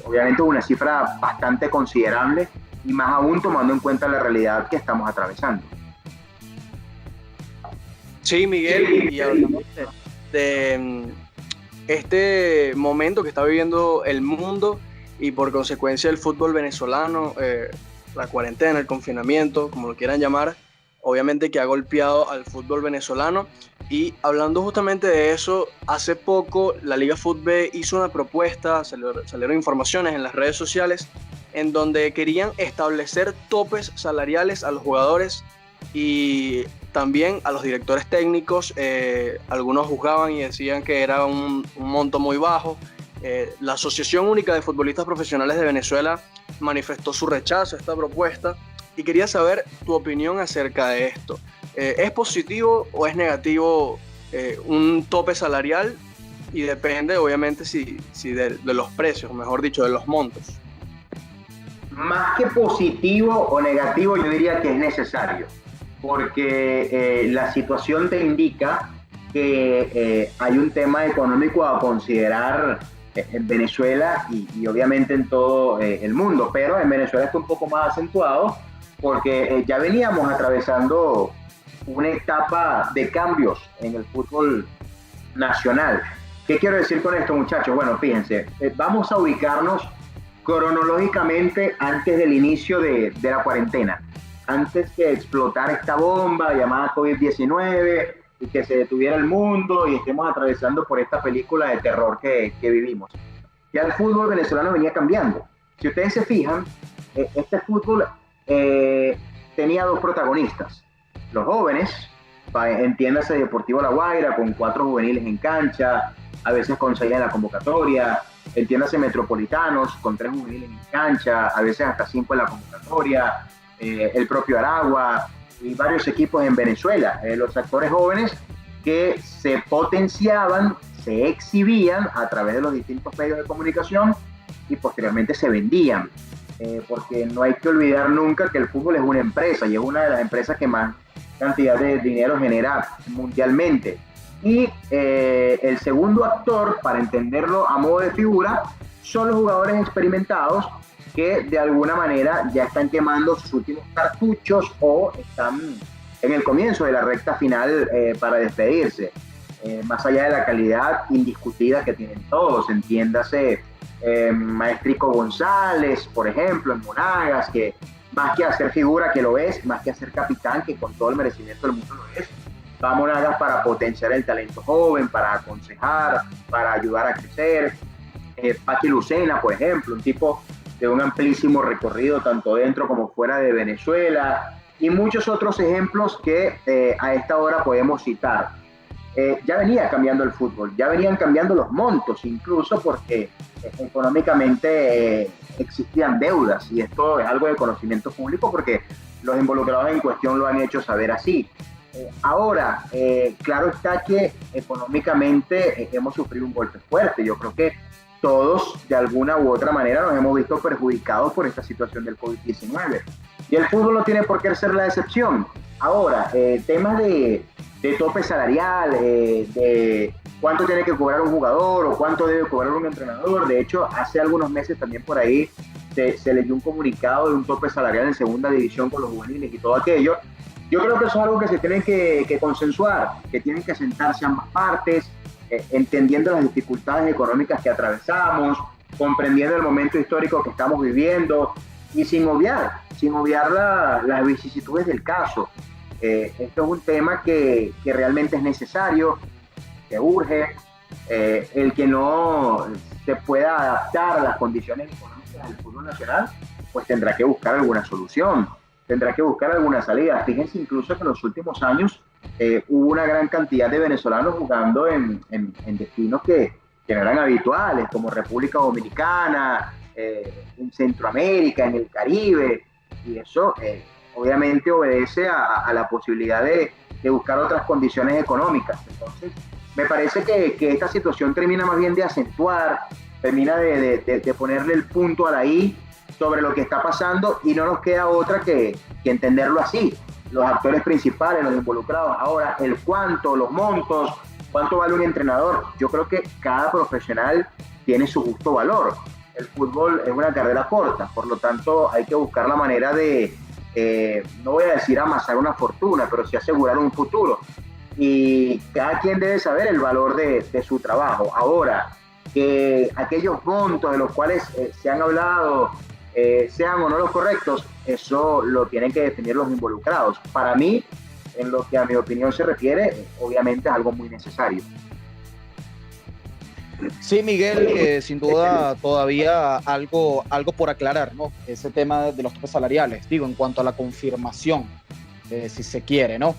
obviamente es una cifra bastante considerable y más aún tomando en cuenta la realidad que estamos atravesando. Sí, Miguel, y hablamos de este momento que está viviendo el mundo y por consecuencia el fútbol venezolano, la cuarentena, el confinamiento, como lo quieran llamar, obviamente que ha golpeado al fútbol venezolano. Y hablando justamente de eso, hace poco la Liga FUTB hizo una propuesta, salieron informaciones en las redes sociales, en donde querían establecer topes salariales a los jugadores y también a los directores técnicos. Algunos juzgaban y decían que era un monto muy bajo. La Asociación Única de Futbolistas Profesionales de Venezuela manifestó su rechazo a esta propuesta y quería saber tu opinión acerca de esto. ¿Es positivo o es negativo un tope salarial? Y depende, obviamente, si de los precios, mejor dicho, de los montos. Más que positivo o negativo, yo diría que es necesario, porque la situación te indica que hay un tema económico a considerar en Venezuela y obviamente en todo el mundo, pero en Venezuela está un poco más acentuado porque ya veníamos atravesando una etapa de cambios en el fútbol nacional. ¿Qué quiero decir con esto, muchachos? Bueno, fíjense, vamos a ubicarnos cronológicamente antes del inicio de la cuarentena, antes que explotara esta bomba llamada COVID-19, y que se detuviera el mundo y estemos atravesando por esta película de terror que vivimos. Ya el fútbol venezolano venía cambiando. Si ustedes se fijan, este fútbol tenía dos protagonistas. Los jóvenes, entiéndase Deportivo La Guaira, con 4 juveniles en cancha, a veces con 6 en la convocatoria, entiéndase Metropolitanos, con 3 juveniles en cancha, a veces hasta 5 en la convocatoria, el propio Aragua y varios equipos en Venezuela. Los actores jóvenes que se potenciaban, se exhibían a través de los distintos medios de comunicación y posteriormente se vendían. Porque no hay que olvidar nunca que el fútbol es una empresa y es una de las empresas que más cantidad de dinero genera mundialmente. Y el segundo actor, para entenderlo a modo de figura, son los jugadores experimentados que de alguna manera ya están quemando sus últimos cartuchos o están en el comienzo de la recta final para despedirse. Más allá de la calidad indiscutida que tienen todos, entiéndase Maestrico González, por ejemplo, en Monagas, que más que hacer figura, que lo es, más que hacer capitán, que con todo el merecimiento del mundo lo es, va a Monagas para potenciar el talento joven, para aconsejar, para ayudar a crecer. Paqui Lucena, por ejemplo, un tipo de un amplísimo recorrido tanto dentro como fuera de Venezuela, y muchos otros ejemplos que a esta hora podemos citar. Ya venía cambiando el fútbol, ya venían cambiando los montos, incluso porque económicamente existían deudas, y esto es algo de conocimiento público porque los involucrados en cuestión lo han hecho saber así. Ahora, claro está que económicamente hemos sufrido un golpe fuerte. Yo creo que todos, de alguna u otra manera, nos hemos visto perjudicados por esta situación del COVID-19. Y el fútbol no tiene por qué ser la excepción. Ahora, temas de tope salarial, de cuánto tiene que cobrar un jugador o cuánto debe cobrar un entrenador. De hecho, hace algunos meses también por ahí se leyó un comunicado de un tope salarial en segunda división con los juveniles y todo aquello. Yo creo que eso es algo que se tiene que consensuar, que tienen que sentarse ambas partes, entendiendo las dificultades económicas que atravesamos, comprendiendo el momento histórico que estamos viviendo y sin obviar las vicisitudes del caso. Esto es un tema que realmente es necesario, que urge. El que no se pueda adaptar a las condiciones económicas del fútbol nacional, pues tendrá que buscar alguna solución, tendrá que buscar alguna salida. Fíjense incluso que en los últimos años hubo una gran cantidad de venezolanos jugando en destinos que no eran habituales, como República Dominicana, en Centroamérica, en el Caribe, y eso obviamente obedece a la posibilidad de buscar otras condiciones económicas. Entonces, me parece que esta situación termina más bien de acentuar, termina de ponerle el punto a la I sobre lo que está pasando, y no nos queda otra que entenderlo así. Los actores principales, los involucrados, ahora el cuánto, los montos, cuánto vale un entrenador. Yo creo que cada profesional tiene su justo valor. El fútbol es una carrera corta, por lo tanto hay que buscar la manera de, no voy a decir amasar una fortuna, pero sí asegurar un futuro. Y cada quien debe saber el valor de su trabajo. Ahora, que aquellos montos de los cuales se han hablado sean o no los correctos, eso lo tienen que definir los involucrados. Para mí, en lo que a mi opinión se refiere, obviamente es algo muy necesario. Sí, Miguel, sin duda todavía algo por aclarar, ¿no? Ese tema de los topes salariales, digo, en cuanto a la confirmación, si se quiere, ¿no?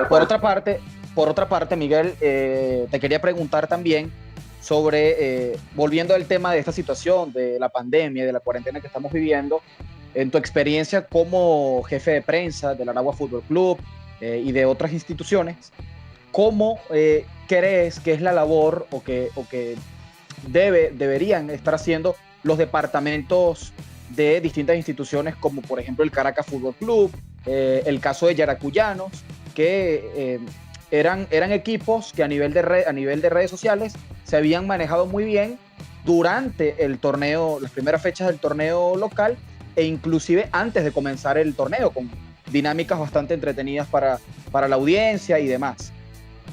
Por otra parte, Miguel, te quería preguntar también sobre, volviendo al tema de esta situación, de la pandemia, de la cuarentena que estamos viviendo, en tu experiencia como jefe de prensa del Aragua Fútbol Club y de otras instituciones, ¿cómo crees que es la labor o que deberían estar haciendo los departamentos de distintas instituciones, como por ejemplo el Caracas Fútbol Club, el caso de Yaracuyanos, que eran equipos que a nivel de redes sociales se habían manejado muy bien durante el torneo, las primeras fechas del torneo local, e inclusive antes de comenzar el torneo, con dinámicas bastante entretenidas para la audiencia y demás?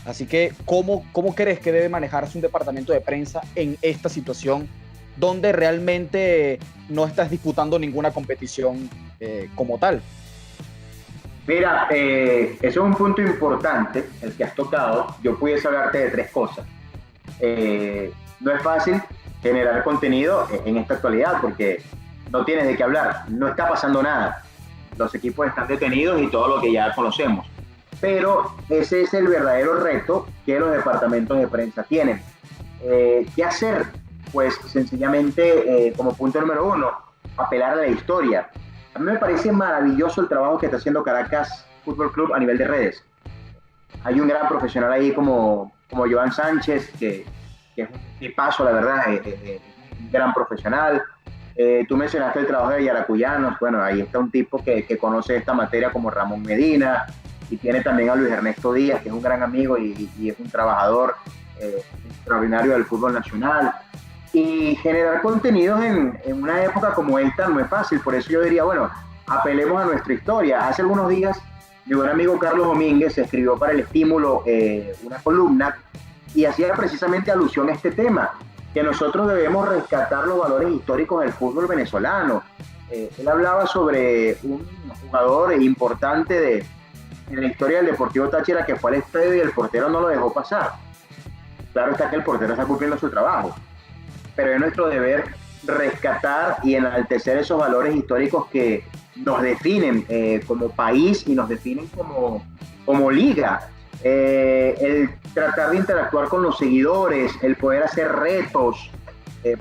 Así que, ¿cómo crees que debe manejarse un departamento de prensa en esta situación donde realmente no estás disputando ninguna competición como tal? Mira, eso es un punto importante, el que has tocado. Yo pudiese hablarte de tres cosas. No es fácil generar contenido en esta actualidad porque no tienes de qué hablar, no está pasando nada. Los equipos están detenidos y todo lo que ya conocemos. Pero ese es el verdadero reto que los departamentos de prensa tienen. ¿Qué hacer? Pues sencillamente, como punto número uno, apelar a la historia. A mí me parece maravilloso el trabajo que está haciendo Caracas Fútbol Club a nivel de redes. Hay un gran profesional ahí como Joan Sánchez, que es un tipazo, la verdad, un gran profesional. Tú mencionaste el trabajo de Yaracuyanos. Bueno, ahí está un tipo que conoce esta materia como Ramón Medina, y tiene también a Luis Ernesto Díaz, que es un gran amigo y es un trabajador extraordinario del fútbol nacional. Y generar contenidos en una época como esta no es fácil, por eso yo diría, bueno, apelemos a nuestra historia. Hace algunos días mi buen amigo Carlos Domínguez escribió para El Estímulo una columna y hacía precisamente alusión a este tema, que nosotros debemos rescatar los valores históricos del fútbol venezolano. Él hablaba sobre un jugador importante en la historia del Deportivo Táchira que fue al estadio y el portero no lo dejó pasar. Claro está que el portero está cumpliendo su trabajo, pero es nuestro deber rescatar y enaltecer esos valores históricos que nos definen como país y nos definen como liga. El tratar de interactuar con los seguidores, el poder hacer retos.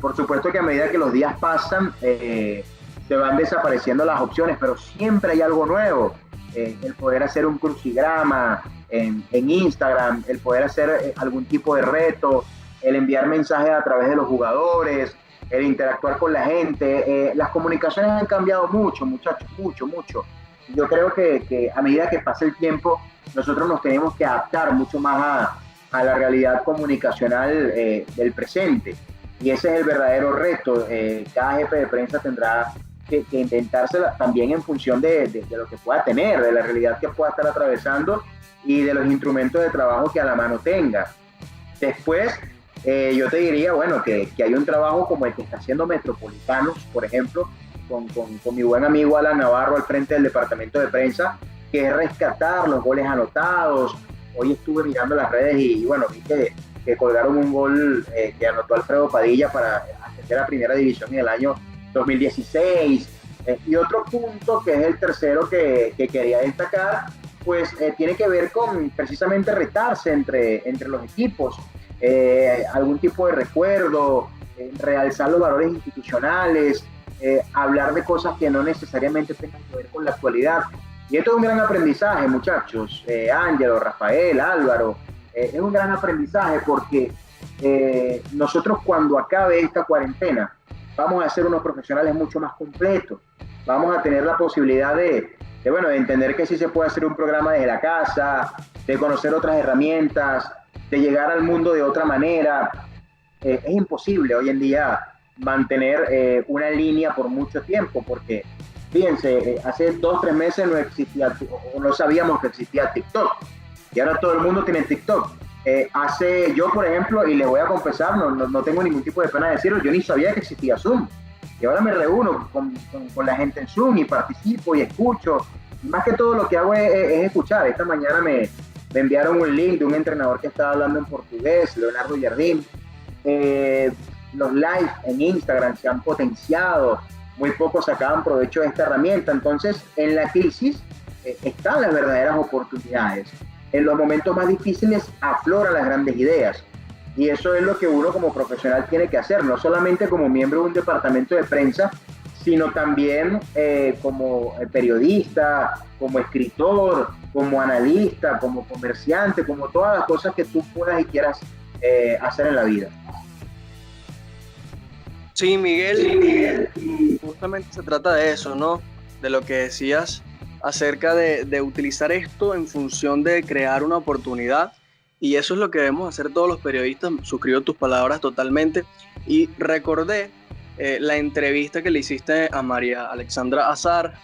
Por supuesto que a medida que los días pasan, se van desapareciendo las opciones, pero siempre hay algo nuevo. El poder hacer un crucigrama en Instagram, el poder hacer algún tipo de reto, el enviar mensajes a través de los jugadores, el interactuar con la gente. Las comunicaciones han cambiado mucho, muchachos, mucho. Yo creo que a medida que pasa el tiempo, nosotros nos tenemos que adaptar mucho más a la realidad comunicacional del presente. Y ese es el verdadero reto. Cada jefe de prensa tendrá que intentársela también en función de lo que pueda tener, de la realidad que pueda estar atravesando y de los instrumentos de trabajo que a la mano tenga. Después, yo te diría, bueno, que hay un trabajo como el que está haciendo Metropolitanos, por ejemplo, con mi buen amigo Alan Navarro al frente del departamento de prensa, que es rescatar los goles anotados. Hoy estuve mirando las redes y bueno, vi que colgaron un gol que anotó Alfredo Padilla para ascender a Primera División en el año 2016. Y otro punto, que es el tercero que quería destacar, pues tiene que ver con precisamente retarse entre los equipos. Algún tipo de recuerdo, realzar los valores institucionales, hablar de cosas que no necesariamente tengan que ver con la actualidad. Y esto es un gran aprendizaje, muchachos. Ángelo, Rafael, Álvaro, es un gran aprendizaje porque nosotros cuando acabe esta cuarentena vamos a ser unos profesionales mucho más completos. Vamos a tener la posibilidad de entender que sí se puede hacer un programa desde la casa, de conocer otras herramientas, de llegar al mundo de otra manera. Es imposible hoy en día mantener una línea por mucho tiempo, porque fíjense, hace 2-3 meses no existía o no sabíamos que existía TikTok, y ahora todo el mundo tiene TikTok. Yo, por ejemplo, y les voy a confesar, no tengo ningún tipo de pena de decirlo, yo ni sabía que existía Zoom, y ahora me reúno con la gente en Zoom y participo y escucho. Y más que todo lo que hago es escuchar. Esta mañana me enviaron un link de un entrenador que estaba hablando en portugués, Leonardo Jardín. Los live en Instagram se han potenciado, muy pocos sacaban provecho de esta herramienta. Entonces, en la crisis están las verdaderas oportunidades. En los momentos más difíciles afloran las grandes ideas. Y eso es lo que uno como profesional tiene que hacer, no solamente como miembro de un departamento de prensa, sino también como periodista, como escritor, como analista, como comerciante, como todas las cosas que tú puedas y quieras hacer en la vida. Sí, Miguel, justamente se trata de eso, ¿no? De lo que decías acerca de utilizar esto en función de crear una oportunidad, y eso es lo que debemos hacer todos los periodistas. Suscribo tus palabras totalmente, y recordé la entrevista que le hiciste a María Alexandra Azar.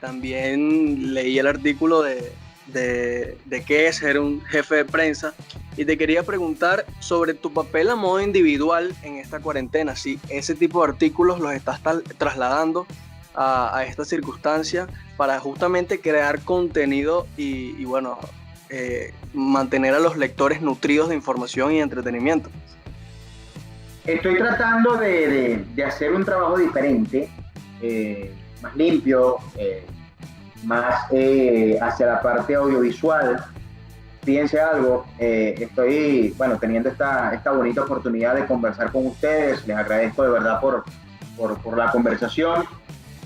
También leí el artículo de qué es ser un jefe de prensa, y te quería preguntar sobre tu papel a modo individual en esta cuarentena, si ese tipo de artículos los estás trasladando a esta circunstancia para justamente crear contenido y bueno, mantener a los lectores nutridos de información y entretenimiento? Estoy tratando de hacer un trabajo diferente, más limpio, más hacia la parte audiovisual. Fíjense algo, estoy teniendo esta bonita oportunidad de conversar con ustedes. Les agradezco de verdad por la conversación,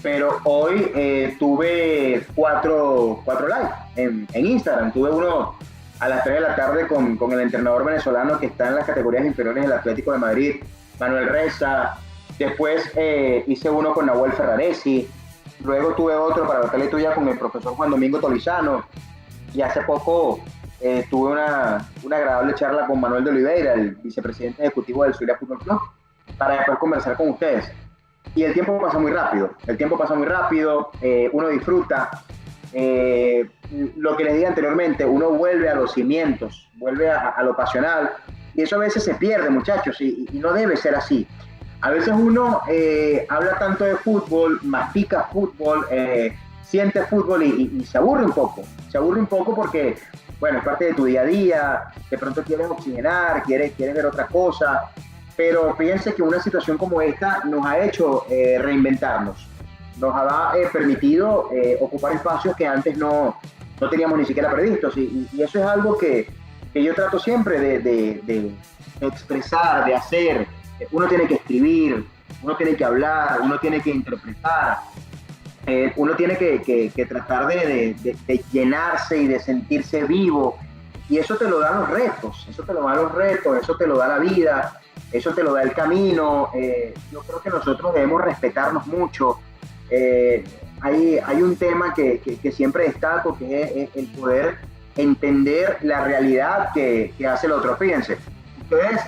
pero hoy tuve cuatro live en Instagram. Tuve uno a las 3 de la tarde con el entrenador venezolano que está en las categorías inferiores del Atlético de Madrid, Manuel Reza. Después hice uno con Nahuel Ferraresi. Luego tuve otro para la tele tuya con el profesor Juan Domingo Tolizano. Y hace poco tuve una agradable charla con Manuel de Oliveira, el vicepresidente ejecutivo del Zulia Fútbol Club, para después conversar con ustedes. Y el tiempo pasa muy rápido, uno disfruta. Lo que les dije anteriormente, uno vuelve a los cimientos, vuelve a lo pasional, y eso a veces se pierde, muchachos, y no debe ser así. A veces uno habla tanto de fútbol, mastica fútbol, siente fútbol y se aburre un poco porque, bueno, es parte de tu día a día, de pronto quieres oxigenar, quieres ver otra cosa, pero fíjense que una situación como esta nos ha hecho reinventarnos, nos ha permitido ocupar espacios que antes no teníamos ni siquiera previstos, y eso es algo que yo trato siempre de expresar, de hacer. Uno tiene que escribir, uno tiene que hablar, uno tiene que interpretar, uno tiene que tratar de llenarse y de sentirse vivo, y eso te lo dan los retos, eso te lo da la vida, eso te lo da el camino. Yo creo que nosotros debemos respetarnos mucho. Hay un tema que siempre destaco, que es el poder entender la realidad que hace el otro. Fíjense, ustedes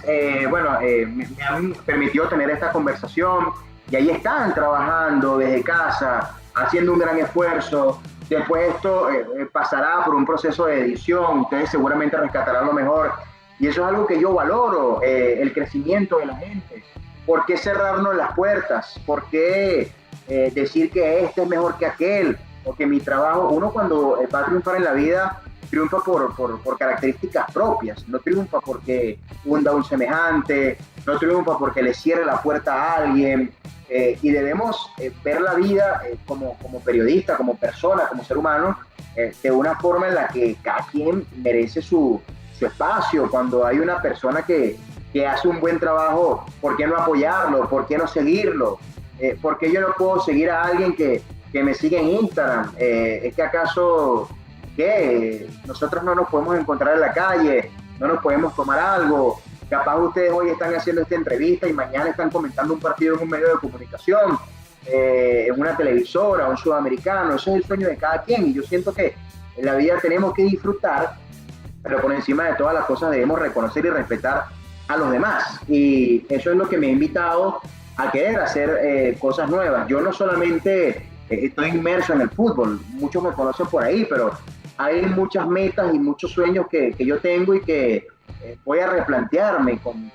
me han permitido tener esta conversación, y ahí están trabajando desde casa, haciendo un gran esfuerzo. Después esto pasará por un proceso de edición, ustedes seguramente rescatarán lo mejor, y eso es algo que yo valoro, el crecimiento de la gente. ¿Por qué cerrarnos las puertas? ¿Por qué decir que este es mejor que aquel? O que mi trabajo, uno cuando va a triunfar en la vida, triunfa por características propias, no triunfa porque hunda a un semejante, no triunfa porque le cierre la puerta a alguien, y debemos ver la vida como periodista, como persona, como ser humano, de una forma en la que cada quien merece su espacio. Cuando hay una persona que hace un buen trabajo, ¿por qué no apoyarlo? ¿Por qué no seguirlo? ¿Por qué yo no puedo seguir a alguien que me sigue en Instagram? ¿Es que acaso que nosotros no nos podemos encontrar en la calle, no nos podemos tomar algo? Capaz ustedes hoy están haciendo esta entrevista y mañana están comentando un partido en un medio de comunicación, en una televisora, un sudamericano. Eso es el sueño de cada quien, y yo siento que en la vida tenemos que disfrutar, pero por encima de todas las cosas debemos reconocer y respetar a los demás, y eso es lo que me ha invitado a querer hacer cosas nuevas. Yo no solamente estoy inmerso en el fútbol, muchos me conocen por ahí, pero hay muchas metas y muchos sueños que yo tengo y que voy a replantearme con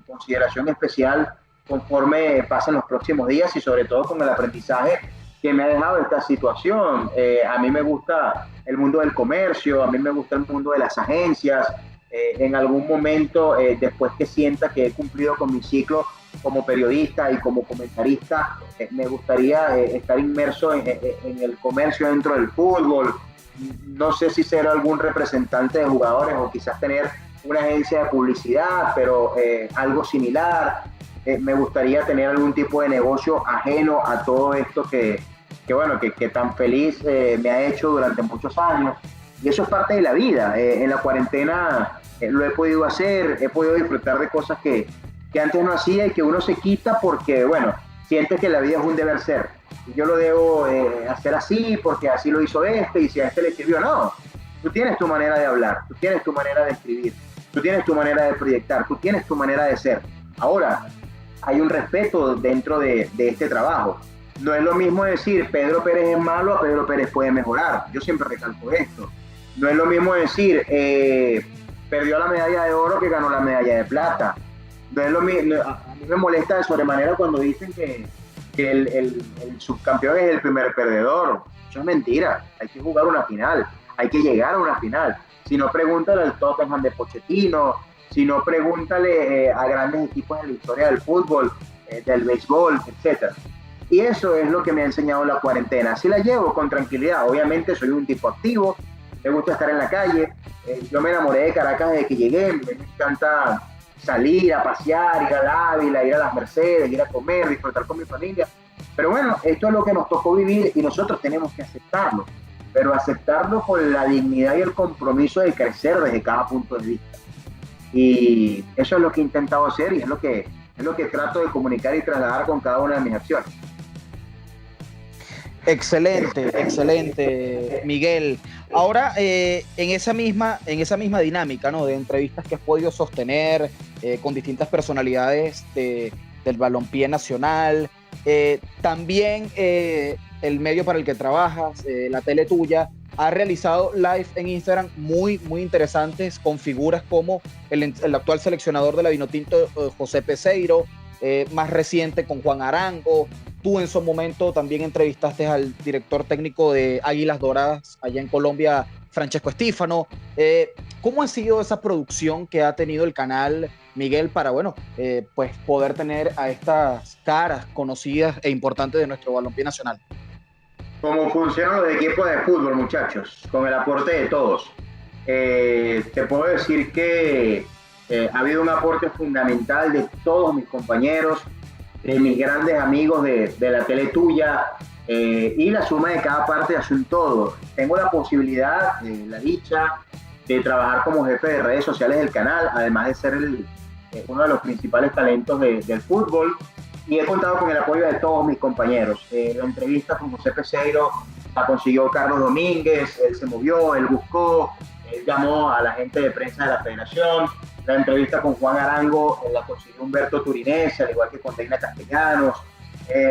consideración especial conforme pasen los próximos días, y sobre todo con el aprendizaje que me ha dejado esta situación. A mí me gusta el mundo del comercio, a mí me gusta el mundo de las agencias. En algún momento, después que sienta que he cumplido con mi ciclo como periodista y como comentarista, me gustaría estar inmerso en el comercio dentro del fútbol. No sé si ser algún representante de jugadores o quizás tener una agencia de publicidad, pero algo similar. Me gustaría tener algún tipo de negocio ajeno a todo esto que tan feliz me ha hecho durante muchos años. Y eso es parte de la vida. En la cuarentena lo he podido hacer, he podido disfrutar de cosas que antes no hacía y que uno se quita porque, siente que la vida es un deber ser. Y yo lo debo hacer así porque así lo hizo y si a este le sirvió, no. Tú tienes tu manera de hablar, tú tienes tu manera de escribir, tú tienes tu manera de proyectar, tú tienes tu manera de ser. Ahora, hay un respeto dentro de este trabajo. No es lo mismo decir Pedro Pérez es malo a Pedro Pérez puede mejorar. Yo siempre recalco esto. No es lo mismo decir perdió la medalla de oro que ganó la medalla de plata. No es lo mismo. A mí me molesta de sobremanera cuando dicen que que el subcampeón es el primer perdedor. Eso es mentira. Hay que jugar una final, hay que llegar a una final. Si no, pregúntale al Tottenham de Pochettino, si no, pregúntale a grandes equipos en la historia del fútbol, del béisbol, etc. Y eso es lo que me ha enseñado la cuarentena. Así la llevo con tranquilidad. Obviamente soy un tipo activo, me gusta estar en la calle. Yo me enamoré de Caracas desde que llegué. Me encanta salir a pasear, ir al Ávila, ir a las Mercedes, ir a comer, disfrutar con mi familia. Pero bueno, esto es lo que nos tocó vivir y nosotros tenemos que aceptarlo. Pero aceptarlo con la dignidad y el compromiso de crecer desde cada punto de vista. Y eso es lo que he intentado hacer y es lo que trato de comunicar y trasladar con cada una de mis acciones. Excelente, Miguel. Ahora, en esa misma dinámica, ¿no?, de entrevistas que has podido sostener con distintas personalidades del balompié nacional, también el medio para el que trabajas, la tele tuya, ha realizado live en Instagram muy, muy interesantes con figuras como el actual seleccionador de la Vinotinto, José Peseiro, más reciente con Juan Arango. Tú en su momento también entrevistaste al director técnico de Águilas Doradas allá en Colombia, Francesco Estífano. ¿Cómo ha sido esa producción que ha tenido el canal, Miguel, para pues poder tener a estas caras conocidas e importantes de nuestro balompié nacional? Cómo funcionan los equipos de fútbol, muchachos, con el aporte de todos. Te puedo decir que ha habido un aporte fundamental de todos mis compañeros, de mis grandes amigos de la tele tuya, y la suma de cada parte hace un todo. Tengo la posibilidad, la dicha, de trabajar como jefe de redes sociales del canal, además de ser uno de los principales talentos del fútbol, y he contado con el apoyo de todos mis compañeros. La entrevista con José Peseiro la consiguió Carlos Domínguez, él se movió, él buscó, él llamó a la gente de prensa de la federación. La entrevista con Juan Arango la consiguió Humberto Turinese, al igual que con Deina Castellanos,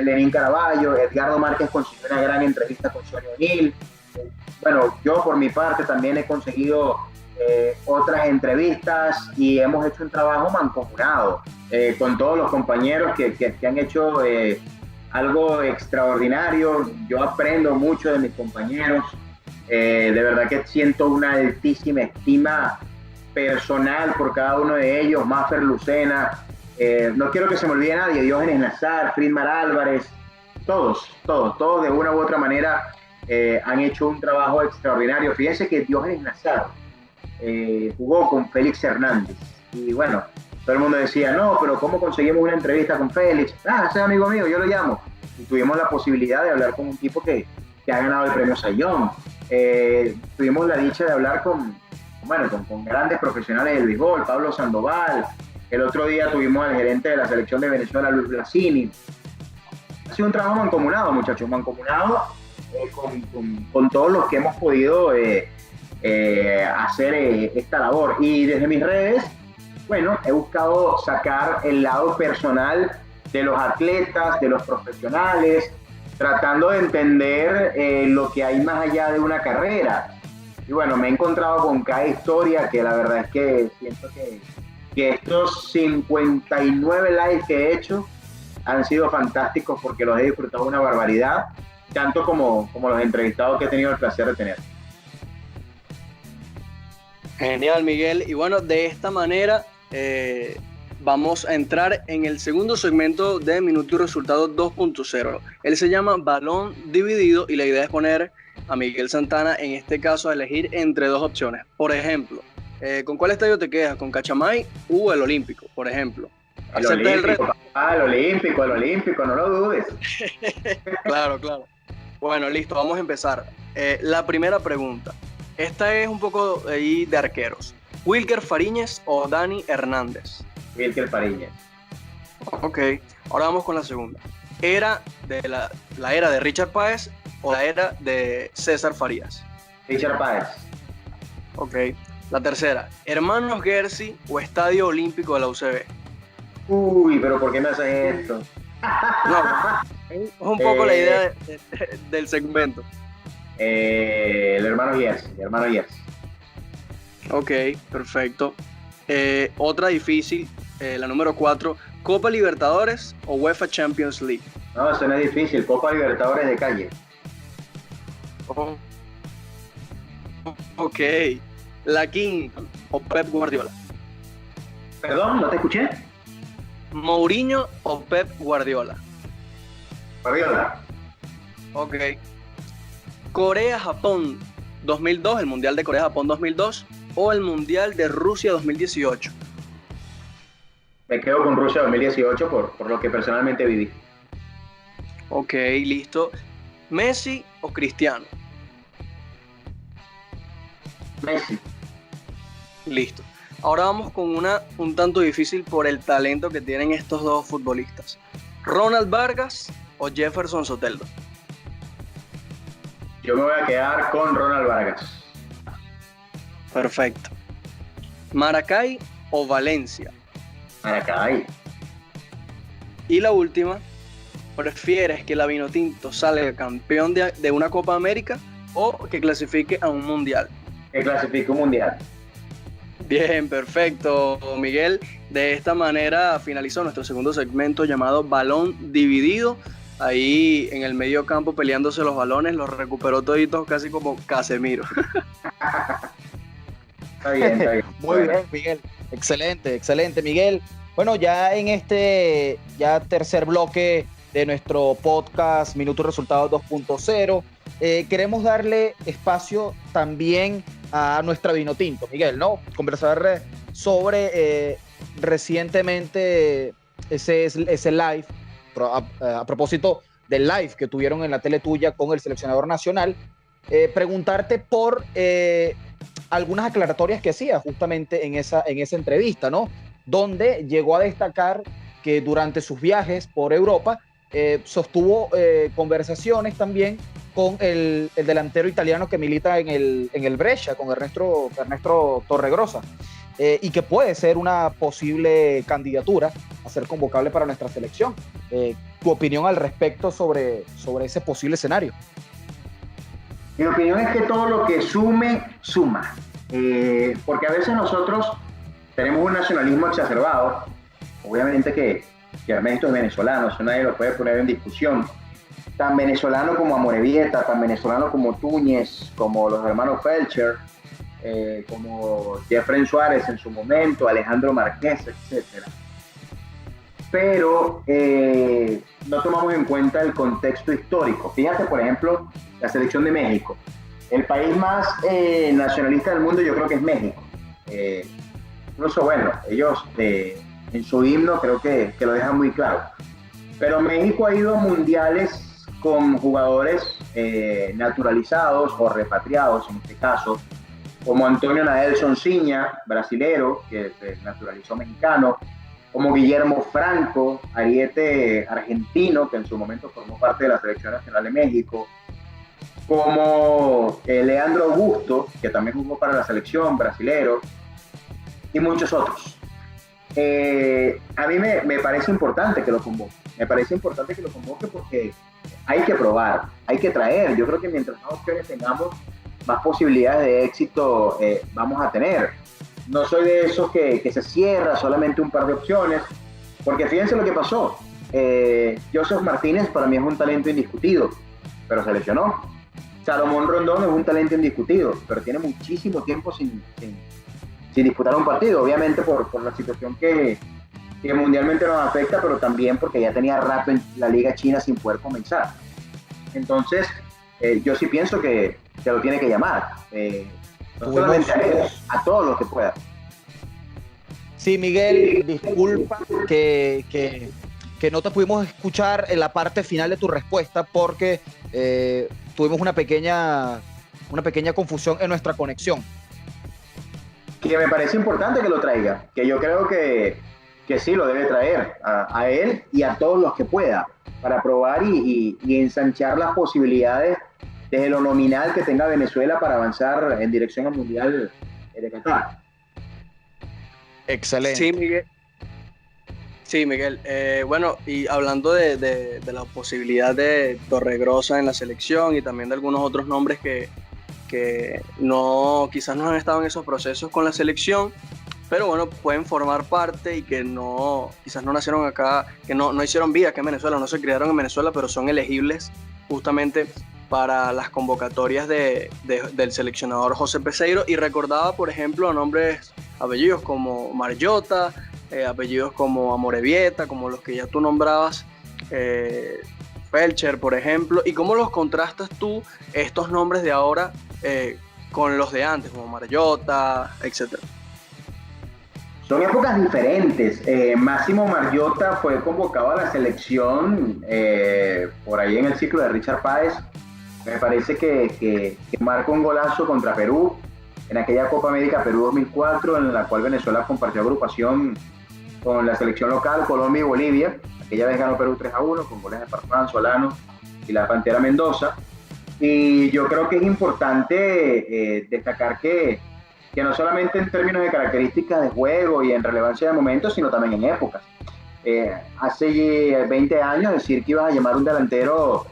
Lenín Caraballo, Edgardo Márquez consiguió una gran entrevista con Sonny O'Neill. Bueno, yo por mi parte también he conseguido otras entrevistas y hemos hecho un trabajo mancomunado con todos los compañeros que han hecho algo extraordinario. Yo aprendo mucho de mis compañeros, de verdad que siento una altísima estima personal por cada uno de ellos. Maffer Lucena, no quiero que se me olvide nadie, Diógenes Nazar, Fridmar Álvarez, todos de una u otra manera han hecho un trabajo extraordinario. Fíjense que Diógenes Nazar jugó con Félix Hernández y bueno, todo el mundo decía, no, pero ¿cómo conseguimos una entrevista con Félix? Ese es amigo mío, yo lo llamo. Y tuvimos la posibilidad de hablar con un tipo que ha ganado el premio Sayón. Tuvimos la dicha de hablar con grandes profesionales del béisbol, Pablo Sandoval. El otro día tuvimos al gerente de la selección de Venezuela, Luis Blasini. Ha sido un trabajo mancomunado, muchachos, con todos los que hemos podido hacer esta labor. Y desde mis redes, he buscado sacar el lado personal de los atletas, de los profesionales, tratando de entender lo que hay más allá de una carrera. Y me he encontrado con cada historia que la verdad es que siento que estos 59 lives que he hecho han sido fantásticos porque los he disfrutado una barbaridad, tanto como los entrevistados que he tenido el placer de tener. Genial, Miguel. Y de esta manera vamos a entrar en el segundo segmento de Minuto y Resultado 2.0. Él se llama Balón Dividido y la idea es poner a Miguel Santana, en este caso, a elegir entre dos opciones. Por ejemplo, ¿con cuál estadio te quedas? ¿Con Cachamay o el Olímpico, por ejemplo? El Olímpico, el Olímpico, no lo dudes. Claro. Bueno, listo, vamos a empezar. La primera pregunta. Esta es un poco ahí de arqueros. ¿Wilker Fariñez o Dani Hernández? Wilker Fariñez. Ok, ahora vamos con la segunda. ¿Era de la era de Richard Páez o la era de César Farías? Richard Páez. Ok, la tercera. ¿Hermanos Gersi o Estadio Olímpico de la UCB? Uy, pero ¿por qué me haces esto? No, es un poco la idea del segmento. El hermano Gersi. Ok, perfecto. Otra difícil, la número 4. ¿Copa Libertadores o UEFA Champions League? No, eso no es difícil. Copa Libertadores de calle. Oh, ok. La King o Pep Guardiola. Perdón, no te escuché. Mourinho o Pep Guardiola. Guardiola. Ok. Corea-Japón 2002, el Mundial de Corea-Japón 2002 o el Mundial de Rusia 2018. Me quedo con Rusia 2018 por lo que personalmente viví. Ok, listo. ¿Messi o Cristiano? Messi. Listo. Ahora vamos con una un tanto difícil por el talento que tienen estos dos futbolistas. ¿Ronald Vargas o Jefferson Soteldo? Yo me voy a quedar con Ronald Vargas. Perfecto. ¿Maracay o Valencia? Maracay. Y la última, ¿prefieres que la Vinotinto salga campeón de una Copa América o que clasifique a un Mundial? Que clasifique un mundial. Bien, perfecto, Miguel. De esta manera finalizó nuestro segundo segmento llamado Balón Dividido. Ahí en el medio campo peleándose los balones, los recuperó toditos casi como Casemiro. Está bien, está bien. Muy bien, Miguel. Excelente, excelente, Miguel. Bueno, ya en este tercer bloque de nuestro podcast Minuto y Resultados 2.0, queremos darle espacio también a nuestra Vinotinto, Miguel, ¿no? Conversar sobre recientemente ese live, a propósito del live que tuvieron en la tele tuya con el seleccionador nacional, preguntarte por algunas aclaratorias que hacía justamente en esa entrevista, ¿no? Donde llegó a destacar que durante sus viajes por Europa sostuvo conversaciones también con el delantero italiano que milita en el Brescia, con Ernesto Torregrosa, y que puede ser una posible candidatura a ser convocable para nuestra selección. ¿Tu opinión al respecto sobre ese posible escenario? Mi opinión es que todo lo que sume, suma. Porque a veces nosotros tenemos un nacionalismo exacerbado. Obviamente que Ernesto es venezolano, eso nadie lo puede poner en discusión. Tan venezolano como Amorebieta, tan venezolano como Túñez, como los hermanos Felcher, como Jeffrey Suárez en su momento, Alejandro Marqués, etc. Pero no tomamos en cuenta el contexto histórico. Fíjate, por ejemplo, la selección de México. El país más nacionalista del mundo yo creo que es México. Incluso, bueno, ellos en su himno creo que lo dejan muy claro. Pero México ha ido a mundiales con jugadores naturalizados o repatriados, en este caso, como Antonio Naelson Ciña, brasilero, que se naturalizó mexicano, como Guillermo Franco, ariete argentino, que en su momento formó parte de la Selección Nacional de México, como Leandro Augusto, que también jugó para la selección, brasilero, y muchos otros. A mí me parece importante que lo convoque. Me parece importante que lo convoque porque hay que probar, hay que traer. Yo creo que mientras más opciones tengamos, más posibilidades de éxito vamos a tener. No soy de esos que se cierra solamente un par de opciones, porque fíjense lo que pasó. Joseph Martínez para mí es un talento indiscutido, pero se lesionó. Salomón Rondón es un talento indiscutido, pero tiene muchísimo tiempo sin disputar un partido, obviamente por la situación que mundialmente nos afecta, pero también porque ya tenía rato en la Liga China sin poder comenzar. Entonces, yo sí pienso que lo tiene que llamar, no solamente a todos los que pueda. Sí, Miguel, disculpa que no te pudimos escuchar en la parte final de tu respuesta porque tuvimos una pequeña confusión en nuestra conexión. Que me parece importante que lo traiga, que yo creo que sí lo debe traer a él y a todos los que pueda, para probar y ensanchar las posibilidades desde lo nominal que tenga Venezuela para avanzar en dirección al Mundial de Qatar. Excelente. Sí, Miguel. Bueno, y hablando de la posibilidad de Torregrosa en la selección y también de algunos otros nombres que quizás no han estado en esos procesos con la selección, pero bueno, pueden formar parte y que no, quizás no nacieron acá, que no hicieron vida acá en Venezuela, no se criaron en Venezuela, pero son elegibles justamente para las convocatorias del seleccionador José Peseiro. Y recordaba, por ejemplo, nombres, apellidos como Marjota, apellidos como Amorebieta, como los que ya tú nombrabas, Felcher, por ejemplo. ¿Y cómo los contrastas tú, estos nombres de ahora, con los de antes, como Marjota, etcétera? Son épocas diferentes. Máximo Marjota fue convocado a la selección por ahí en el ciclo de Richard Páez. Me parece que marcó un golazo contra Perú en aquella Copa América Perú 2004, en la cual Venezuela compartió agrupación con la selección local, Colombia y Bolivia. Aquella vez ganó Perú 3-1 con goles de Farfán, Solano y la Pantera Mendoza. Y yo creo que es importante destacar que no solamente en términos de características de juego y en relevancia de momentos, sino también en épocas. Hace 20 años decir que ibas a llamar un delantero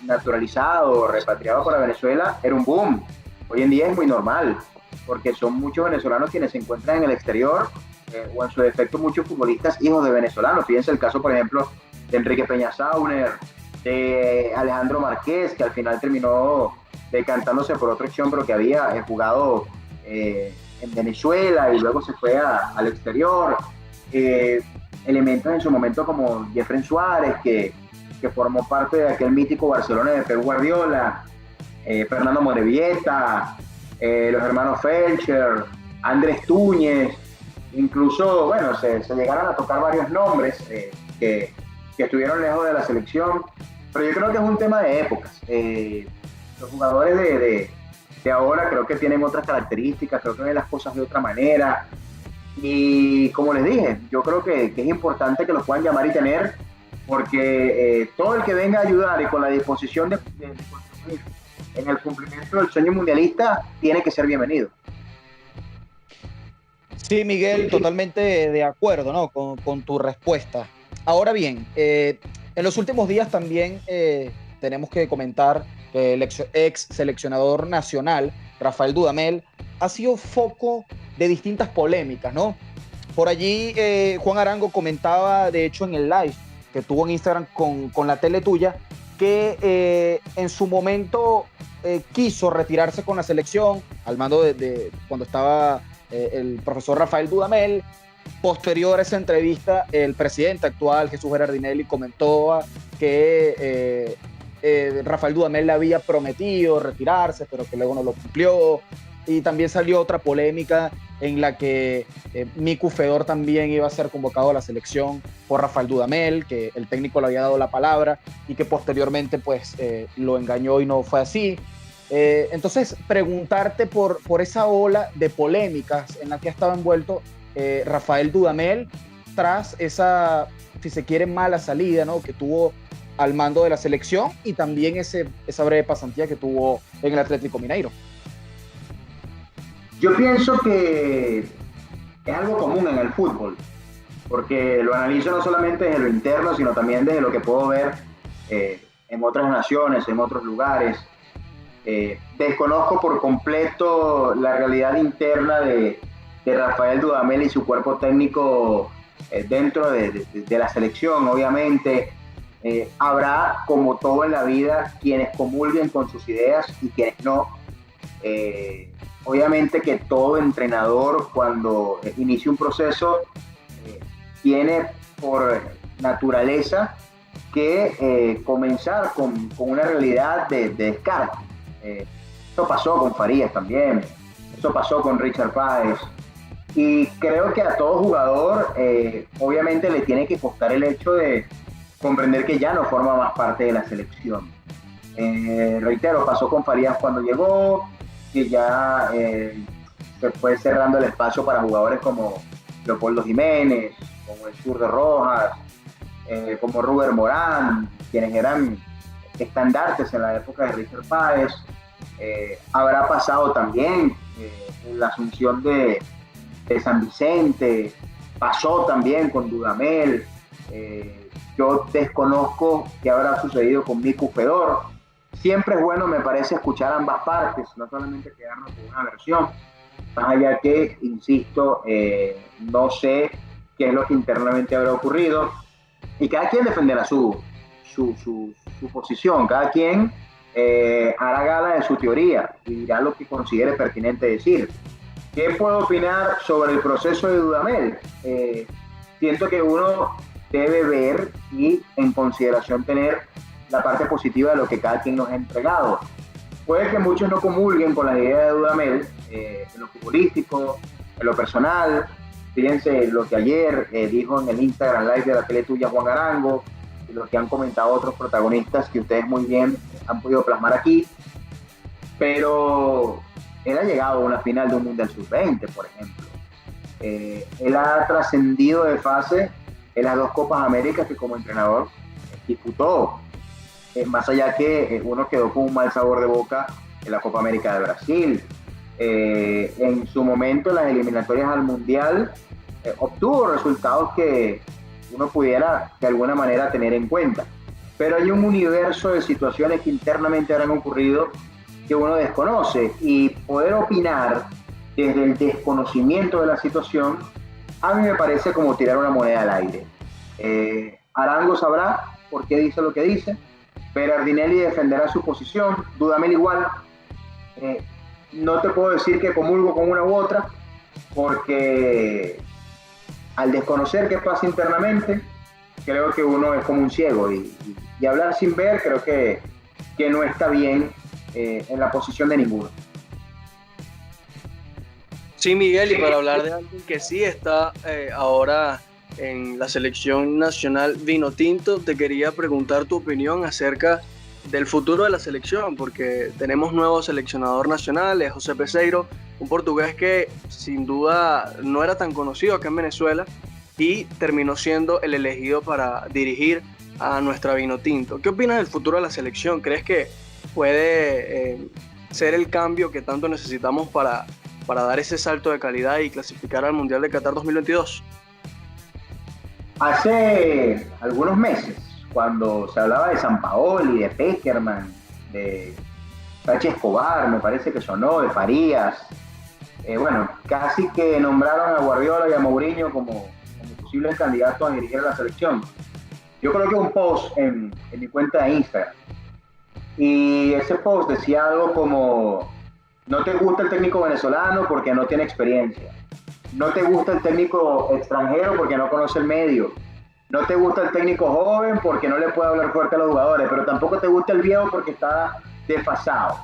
naturalizado, repatriado para Venezuela, era un boom. Hoy en día es muy normal, porque son muchos venezolanos quienes se encuentran en el exterior, o en su defecto muchos futbolistas hijos de venezolanos. Fíjense el caso, por ejemplo, de Enrique Peña Sauner, de Alejandro Márquez, que al final terminó decantándose por otra opción, pero que había jugado en Venezuela y luego se fue al exterior. Elementos en su momento como Jeffrey Suárez, que formó parte de aquel mítico Barcelona de Pep Guardiola, Fernando Amorebieta, los hermanos Felcher, Andrés Túñez, incluso, bueno, se llegaron a tocar varios nombres que estuvieron lejos de la selección, pero yo creo que es un tema de épocas. Los jugadores de ahora creo que tienen otras características, creo que ven las cosas de otra manera, y como les dije, yo creo que es importante que los puedan llamar y tener, porque todo el que venga a ayudar y con la disposición de contribuir en el cumplimiento del sueño mundialista tiene que ser bienvenido. Sí, Miguel, totalmente de acuerdo, ¿no? con tu respuesta. Ahora bien, en los últimos días también tenemos que comentar que el ex seleccionador nacional, Rafael Dudamel, ha sido foco de distintas polémicas, ¿no? Por allí Juan Arango comentaba, de hecho, en el live que tuvo en Instagram con la tele tuya, que en su momento quiso retirarse con la selección al mando de cuando estaba el profesor Rafael Dudamel. Posterior a esa entrevista, el presidente actual, Jesús Gerardinelli, comentó que Rafael Dudamel le había prometido retirarse, pero que luego no lo cumplió. Y también salió otra polémica en la que Miku Fedor también iba a ser convocado a la selección por Rafael Dudamel, que el técnico le había dado la palabra y que posteriormente pues lo engañó y no fue así. Entonces, preguntarte por esa ola de polémicas en la que ha estado envuelto Rafael Dudamel tras esa, si se quiere, mala salida, ¿no?, que tuvo al mando de la selección, y también esa breve pasantía que tuvo en el Atlético Mineiro. Yo pienso que es algo común en el fútbol, porque lo analizo no solamente desde lo interno, sino también desde lo que puedo ver en otras naciones, en otros lugares. Desconozco por completo la realidad interna de Rafael Dudamel y su cuerpo técnico dentro de la selección. Obviamente habrá, como todo en la vida, quienes comulguen con sus ideas y quienes no. Obviamente que todo entrenador, cuando inicia un proceso, tiene por naturaleza que comenzar con una realidad de descarte. Eso pasó con Farías también, eso pasó con Richard Páez, y creo que a todo jugador obviamente le tiene que costar el hecho de comprender que ya no forma más parte de la selección. Reitero, pasó con Farías cuando llegó, que ya se fue cerrando el espacio para jugadores como Leopoldo Jiménez, como el Zurdo Rojas, como Ruber Morán, quienes eran estandartes en la época de Richard Páez. Habrá pasado también en la asunción de San Vicente, pasó también con Dudamel. Yo desconozco qué habrá sucedido con Miku Fedor. Siempre es bueno, me parece, escuchar ambas partes, no solamente quedarnos con una versión. Más allá que, insisto, no sé qué es lo que internamente habrá ocurrido, y cada quien defenderá su posición, cada quien hará gala de su teoría y dirá lo que considere pertinente decir. ¿Qué puedo opinar sobre el proceso de Dudamel? Siento que uno debe ver y en consideración tener la parte positiva de lo que cada quien nos ha entregado. Puede que muchos no comulguen con la idea de Dudamel en lo futbolístico, en lo personal. Fíjense lo que ayer dijo en el Instagram Live de la tele tuya Juan Arango, y lo que han comentado otros protagonistas que ustedes muy bien han podido plasmar aquí. Pero él ha llegado a una final de un Mundial Sub-20, por ejemplo. Él ha trascendido de fase en las 2 Copas Américas que como entrenador disputó. Más allá que uno quedó con un mal sabor de boca en la Copa América de Brasil. En su momento, en las eliminatorias al Mundial, obtuvo resultados que uno pudiera de alguna manera tener en cuenta. Pero hay un universo de situaciones que internamente habrán ocurrido que uno desconoce, y poder opinar desde el desconocimiento de la situación a mí me parece como tirar una moneda al aire. Arango sabrá por qué dice lo que dice, Berardinelli defenderá su posición, Dudamel igual. No te puedo decir que comulgo con una u otra, porque al desconocer qué pasa internamente, creo que uno es como un ciego, y hablar sin ver creo que no está bien en la posición de ninguno. Sí, Miguel, y para hablar de alguien que sí está ahora en la selección nacional Vinotinto, te quería preguntar tu opinión acerca del futuro de la selección, porque tenemos nuevo seleccionador nacional, es José Peseiro, un portugués que sin duda no era tan conocido acá en Venezuela y terminó siendo el elegido para dirigir a nuestra Vinotinto. ¿Qué opinas del futuro de la selección? ¿Crees que puede ser el cambio que tanto necesitamos para dar ese salto de calidad y clasificar al Mundial de Qatar 2022? Hace algunos meses, cuando se hablaba de Sampaoli, de Pekerman, de Sachi Escobar, me parece que sonó, de Farías, bueno, casi que nombraron a Guardiola y a Mourinho como posibles candidatos a dirigir a la selección. Yo coloqué un post en mi cuenta de Instagram, y ese post decía algo como: no te gusta el técnico venezolano porque no tiene experiencia, no te gusta el técnico extranjero porque no conoce el medio, no te gusta el técnico joven porque no le puede hablar fuerte a los jugadores, pero tampoco te gusta el viejo porque está desfasado.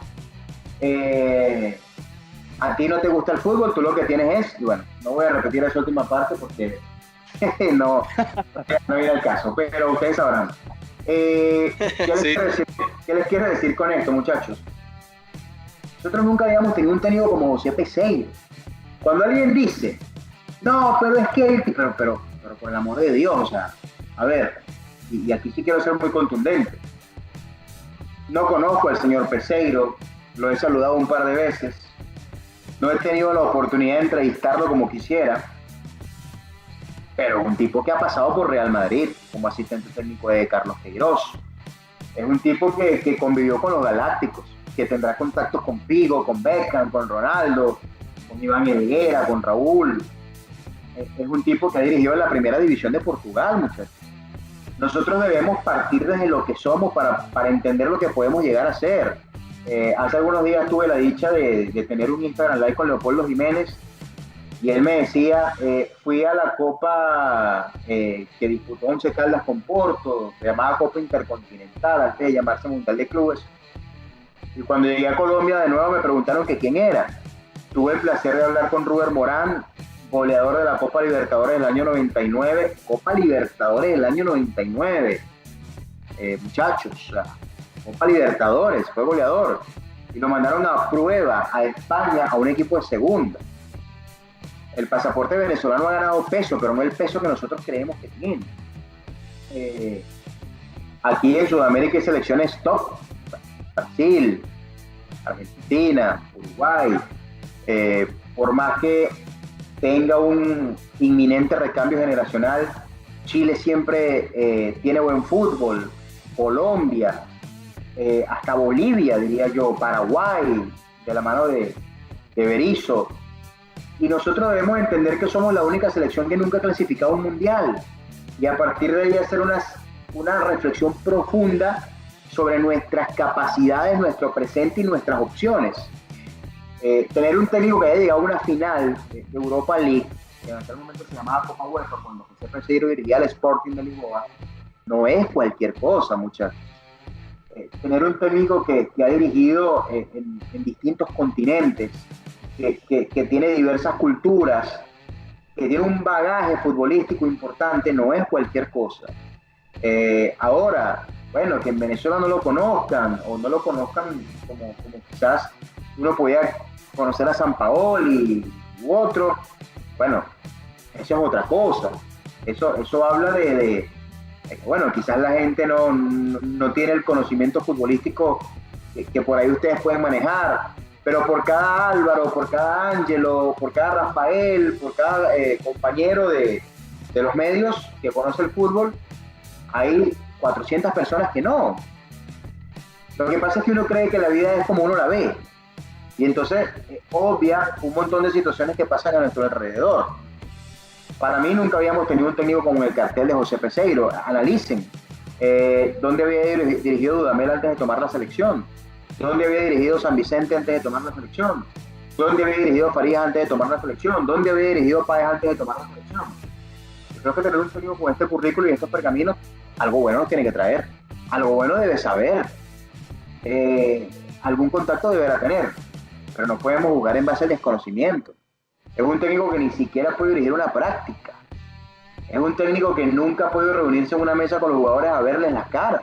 A ti no te gusta el fútbol, tú lo que tienes es, y bueno, no voy a repetir esa última parte porque no viene al caso, pero ustedes sabrán. ¿Qué les quiero decir con esto, muchachos? Nosotros nunca habíamos tenido un técnico como José Peseiro. Cuando alguien dice, no, pero es que, pero por el amor de Dios, o sea, a ver, y aquí sí quiero ser muy contundente. No conozco al señor Peseiro, lo he saludado un par de veces, no he tenido la oportunidad de entrevistarlo como quisiera, pero un tipo que ha pasado por Real Madrid como asistente técnico de Carlos Queiroz. Es un tipo que convivió con los Galácticos, que tendrá contactos con Figo, con Beckham, con Ronaldo, con Iván Higuera, con Raúl. Es un tipo que ha dirigido en la primera división de Portugal, muchachos. Nosotros debemos partir desde lo que somos para entender lo que podemos llegar a ser. Hace algunos días tuve la dicha de tener un Instagram Live con Leopoldo Jiménez, y él me decía, fui a la Copa que disputó Once Caldas con Porto, se llamaba Copa Intercontinental, antes de llamarse Mundial de Clubes. Y cuando llegué a Colombia de nuevo me preguntaron que quién era. Tuve el placer de hablar con Ruber Morán, goleador de la Copa Libertadores del año 99. Copa Libertadores del año 99. Muchachos, Copa Libertadores, fue goleador. Y lo mandaron a prueba a España, a un equipo de segunda. El pasaporte venezolano ha ganado peso, pero no el peso que nosotros creemos que tiene. Aquí en Sudamérica hay selecciones top. Brasil, Argentina, Uruguay. Por más que tenga un inminente recambio generacional, Chile siempre tiene buen fútbol, Colombia, hasta Bolivia, diría yo, Paraguay, de la mano de Berizzo. Y nosotros debemos entender que somos la única selección que nunca ha clasificado a un mundial. Y a partir de ahí hacer una reflexión profunda sobre nuestras capacidades, nuestro presente y nuestras opciones. Tener un técnico que haya llegado a una final de Europa League, que en aquel momento se llamaba Copa UEFA, cuando José Peseiro dirigía al Sporting de Lisboa, no es cualquier cosa, muchachos. Tener un técnico que ha dirigido en distintos continentes, que tiene diversas culturas, que tiene un bagaje futbolístico importante, no es cualquier cosa. Ahora, bueno, que en Venezuela no lo conozcan, o no lo conozcan como quizás uno podía conocer a Sampaoli u otro, bueno, eso es otra cosa. Eso habla de bueno, quizás la gente no tiene el conocimiento futbolístico que por ahí ustedes pueden manejar, pero por cada Álvaro, por cada Ángelo, por cada Rafael, por cada compañero de los medios que conoce el fútbol, hay 400 personas que no. Lo que pasa es que uno cree que la vida es como uno la ve, y entonces obvia un montón de situaciones que pasan a nuestro alrededor. Para mí nunca habíamos tenido un técnico como el cartel de José Peseiro. Analicen dónde había dirigido Dudamel antes de tomar la selección, dónde había dirigido San Vicente antes de tomar la selección, dónde había dirigido Farías antes de tomar la selección, dónde había dirigido Páez antes de tomar la selección. Yo creo que tener un técnico con este currículo y estos pergaminos, algo bueno nos tiene que traer, algo bueno debe saber, algún contacto deberá tener, pero no podemos jugar en base al desconocimiento. Es un técnico que ni siquiera puede dirigir una práctica. Es un técnico que nunca ha podido reunirse en una mesa con los jugadores a verles las caras.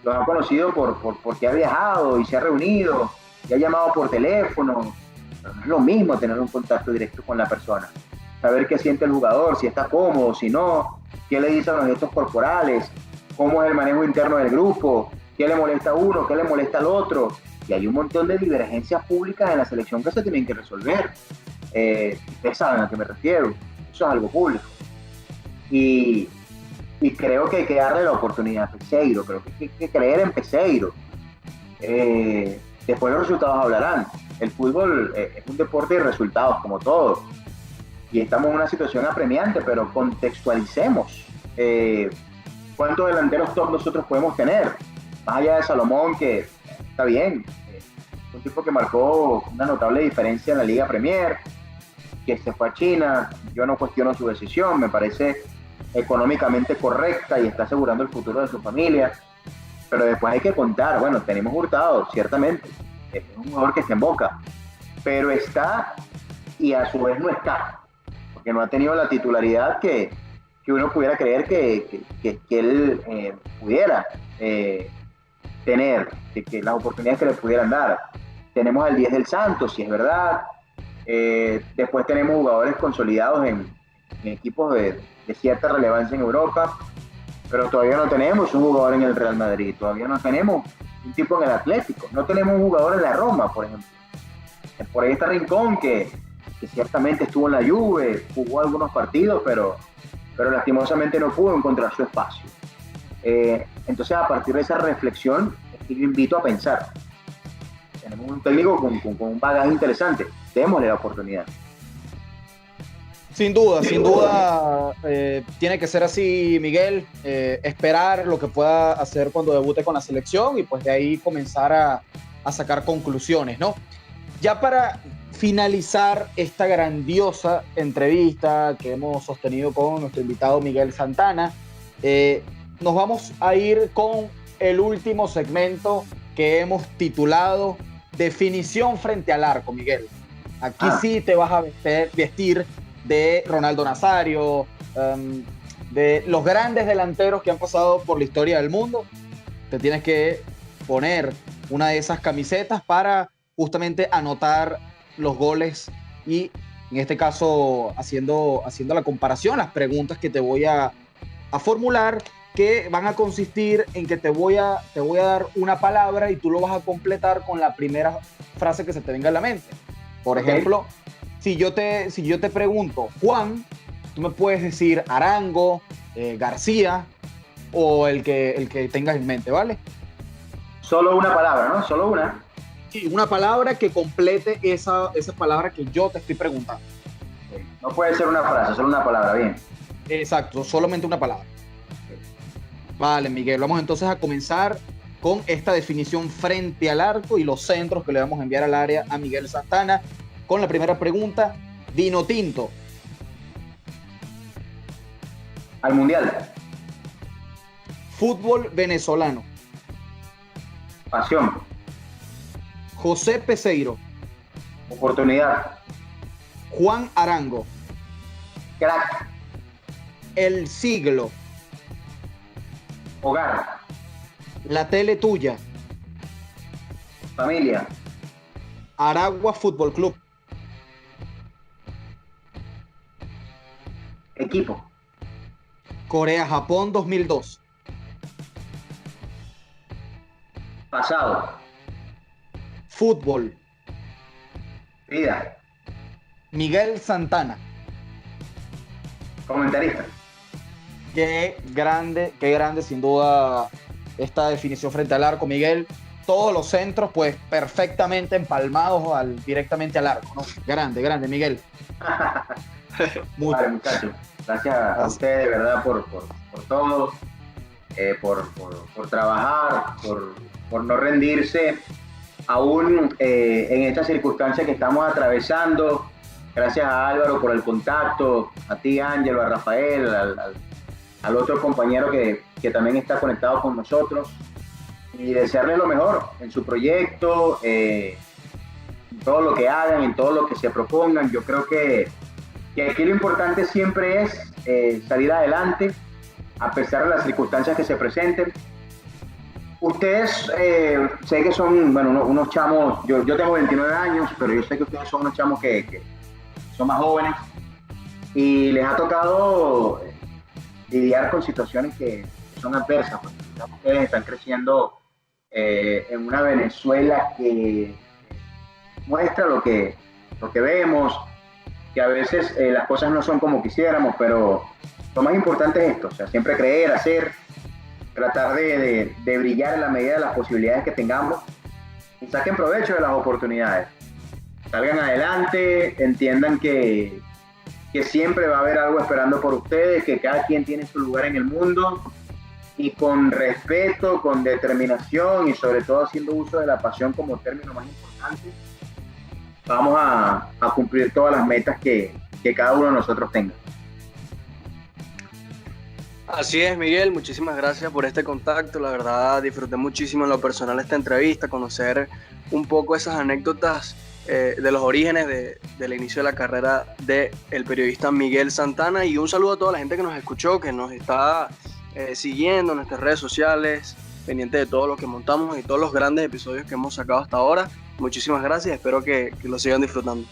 Los ha conocido porque ha viajado y se ha reunido y ha llamado por teléfono. Pero no es lo mismo tener un contacto directo con la persona. Saber qué siente el jugador, si está cómodo, si no, qué le dicen los gestos corporales, cómo es el manejo interno del grupo, qué le molesta a uno, qué le molesta al otro. Y hay un montón de divergencias públicas en la selección que se tienen que resolver. Ustedes saben a qué me refiero, eso es algo público, y creo que hay que darle la oportunidad a Peseiro, creo que hay que creer en Peseiro. Después los resultados hablarán. El fútbol es un deporte de resultados como todo, y estamos en una situación apremiante, pero contextualicemos cuántos delanteros top nosotros podemos tener, más allá de Salomón, que está bien, un tipo que marcó una notable diferencia en la Liga Premier, que se fue a China. Yo no cuestiono su decisión, me parece económicamente correcta y está asegurando el futuro de su familia, pero después hay que contar. Bueno, tenemos Hurtado, ciertamente, es un jugador que está en Boca, pero está y a su vez no está, porque no ha tenido la titularidad que uno pudiera creer que él pudiera tener, que las oportunidades que le pudieran dar. Tenemos al 10 del Santos, si es verdad. Después tenemos jugadores consolidados en equipos de cierta relevancia en Europa, pero todavía no tenemos un jugador en el Real Madrid, todavía no tenemos un tipo en el Atlético, no tenemos un jugador en la Roma, por ejemplo. Por ahí está Rincón, que ciertamente estuvo en la Juve, jugó algunos partidos, pero lastimosamente no pudo encontrar su espacio. Entonces, a partir de esa reflexión, es que yo invito a pensar. Tenemos un técnico con un bagaje interesante, démosle la oportunidad. Sin duda, tiene que ser así, Miguel, esperar lo que pueda hacer cuando debute con la selección y pues de ahí comenzar a sacar conclusiones, ¿no? Ya para finalizar esta grandiosa entrevista que hemos sostenido con nuestro invitado Miguel Santana, nos vamos a ir con el último segmento que hemos titulado Definición frente al arco, Miguel. Aquí sí te vas a vestir de Ronaldo Nazario, de los grandes delanteros que han pasado por la historia del mundo. Te tienes que poner una de esas camisetas para justamente anotar los goles y en este caso haciendo la comparación, las preguntas que te voy a formular, que van a consistir en que te voy a dar una palabra y tú lo vas a completar con la primera frase que se te venga a la mente. Por ejemplo, si yo te pregunto Juan, tú me puedes decir Arango, García o el que tengas en mente, ¿vale? Solo una palabra, ¿no? Solo una. Sí, una palabra que complete esa palabra que yo te estoy preguntando. No puede ser una frase, solo una palabra, bien. Exacto, solamente una palabra. Vale, Miguel, vamos entonces a comenzar con esta definición frente al arco y los centros que le vamos a enviar al área a Miguel Santana. Con la primera pregunta, vino tinto. Al Mundial. Fútbol venezolano. Pasión. José Peseiro. Oportunidad. Juan Arango. Crack. El siglo. Hogar. La tele tuya. Familia. Aragua Fútbol Club. Equipo. Corea-Japón 2002. Pasado. Fútbol. Vida. Miguel Santana. Comentarista. Qué grande, sin duda, esta definición frente al arco, Miguel. Todos los centros, pues, perfectamente empalmados directamente al arco, ¿no? Grande, Miguel. Vale, muchachos. Gracias a ustedes, de verdad, por todo, por trabajar, por no rendirse, aún en esta circunstancia que estamos atravesando. Gracias a Álvaro por el contacto, a ti, Ángelo, a Rafael, al otro compañero que también está conectado con nosotros, y desearles lo mejor en su proyecto, en todo lo que hagan, en todo lo que se propongan. Yo creo que aquí lo importante siempre es salir adelante a pesar de las circunstancias que se presenten. Ustedes, sé que son, bueno, unos chamos, yo tengo 29 años, pero yo sé que ustedes son unos chamos que son más jóvenes y les ha tocado lidiar con situaciones que son adversas, porque ustedes están creciendo en una Venezuela que muestra lo que vemos, que a veces las cosas no son como quisiéramos, pero lo más importante es esto, o sea, siempre creer, hacer, tratar de brillar en la medida de las posibilidades que tengamos y saquen provecho de las oportunidades. Salgan adelante, entiendan que siempre va a haber algo esperando por ustedes, que cada quien tiene su lugar en el mundo, y con respeto, con determinación y sobre todo haciendo uso de la pasión como término más importante, vamos a cumplir todas las metas que cada uno de nosotros tenga. Así es, Miguel, muchísimas gracias por este contacto. La verdad, disfruté muchísimo en lo personal esta entrevista, conocer un poco esas anécdotas de los orígenes del inicio de la carrera del periodista Miguel Santana, y un saludo a toda la gente que nos escuchó, que nos está siguiendo en nuestras redes sociales, pendiente de todo lo que montamos y todos los grandes episodios que hemos sacado hasta ahora. Muchísimas gracias, espero que lo sigan disfrutando.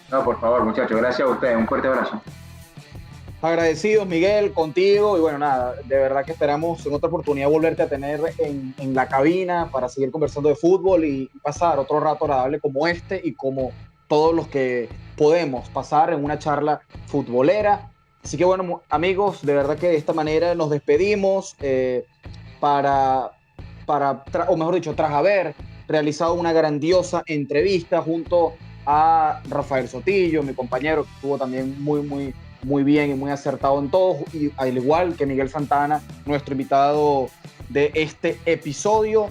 No, por favor, muchachos, gracias a ustedes, un fuerte abrazo. Agradecidos, Miguel, contigo, y bueno, nada, de verdad que esperamos en otra oportunidad volverte a tener en la cabina para seguir conversando de fútbol y pasar otro rato agradable como este y como todos los que podemos pasar en una charla futbolera. Así que bueno, amigos, de verdad que de esta manera nos despedimos o mejor dicho, tras haber realizado una grandiosa entrevista junto a Rafael Sotillo, mi compañero, que estuvo también muy bien y muy acertado en todo, y al igual que Miguel Santana, nuestro invitado de este episodio.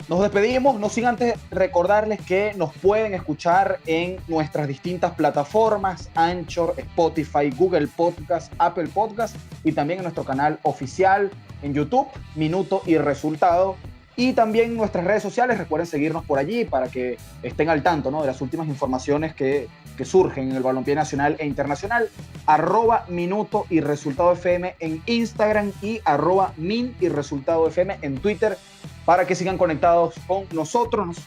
Nos despedimos, no sin antes recordarles que nos pueden escuchar en nuestras distintas plataformas: Anchor, Spotify, Google Podcast, Apple Podcast, y también en nuestro canal oficial en YouTube, Minuto y Resultado, y también en nuestras redes sociales. Recuerden seguirnos por allí para que estén al tanto, ¿no?, de las últimas informaciones que surgen en el balompié nacional e internacional. @Minuto y Resultado FM en Instagram y @Min y Resultado FM en Twitter, para que sigan conectados con nosotros.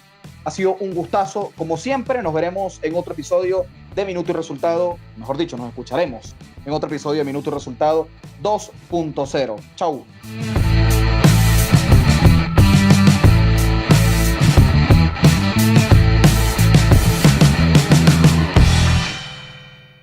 Ha sido un gustazo, como siempre. Nos veremos en otro episodio de Minuto y Resultado. Mejor dicho, nos escucharemos en otro episodio de Minuto y Resultado 2.0. Chau.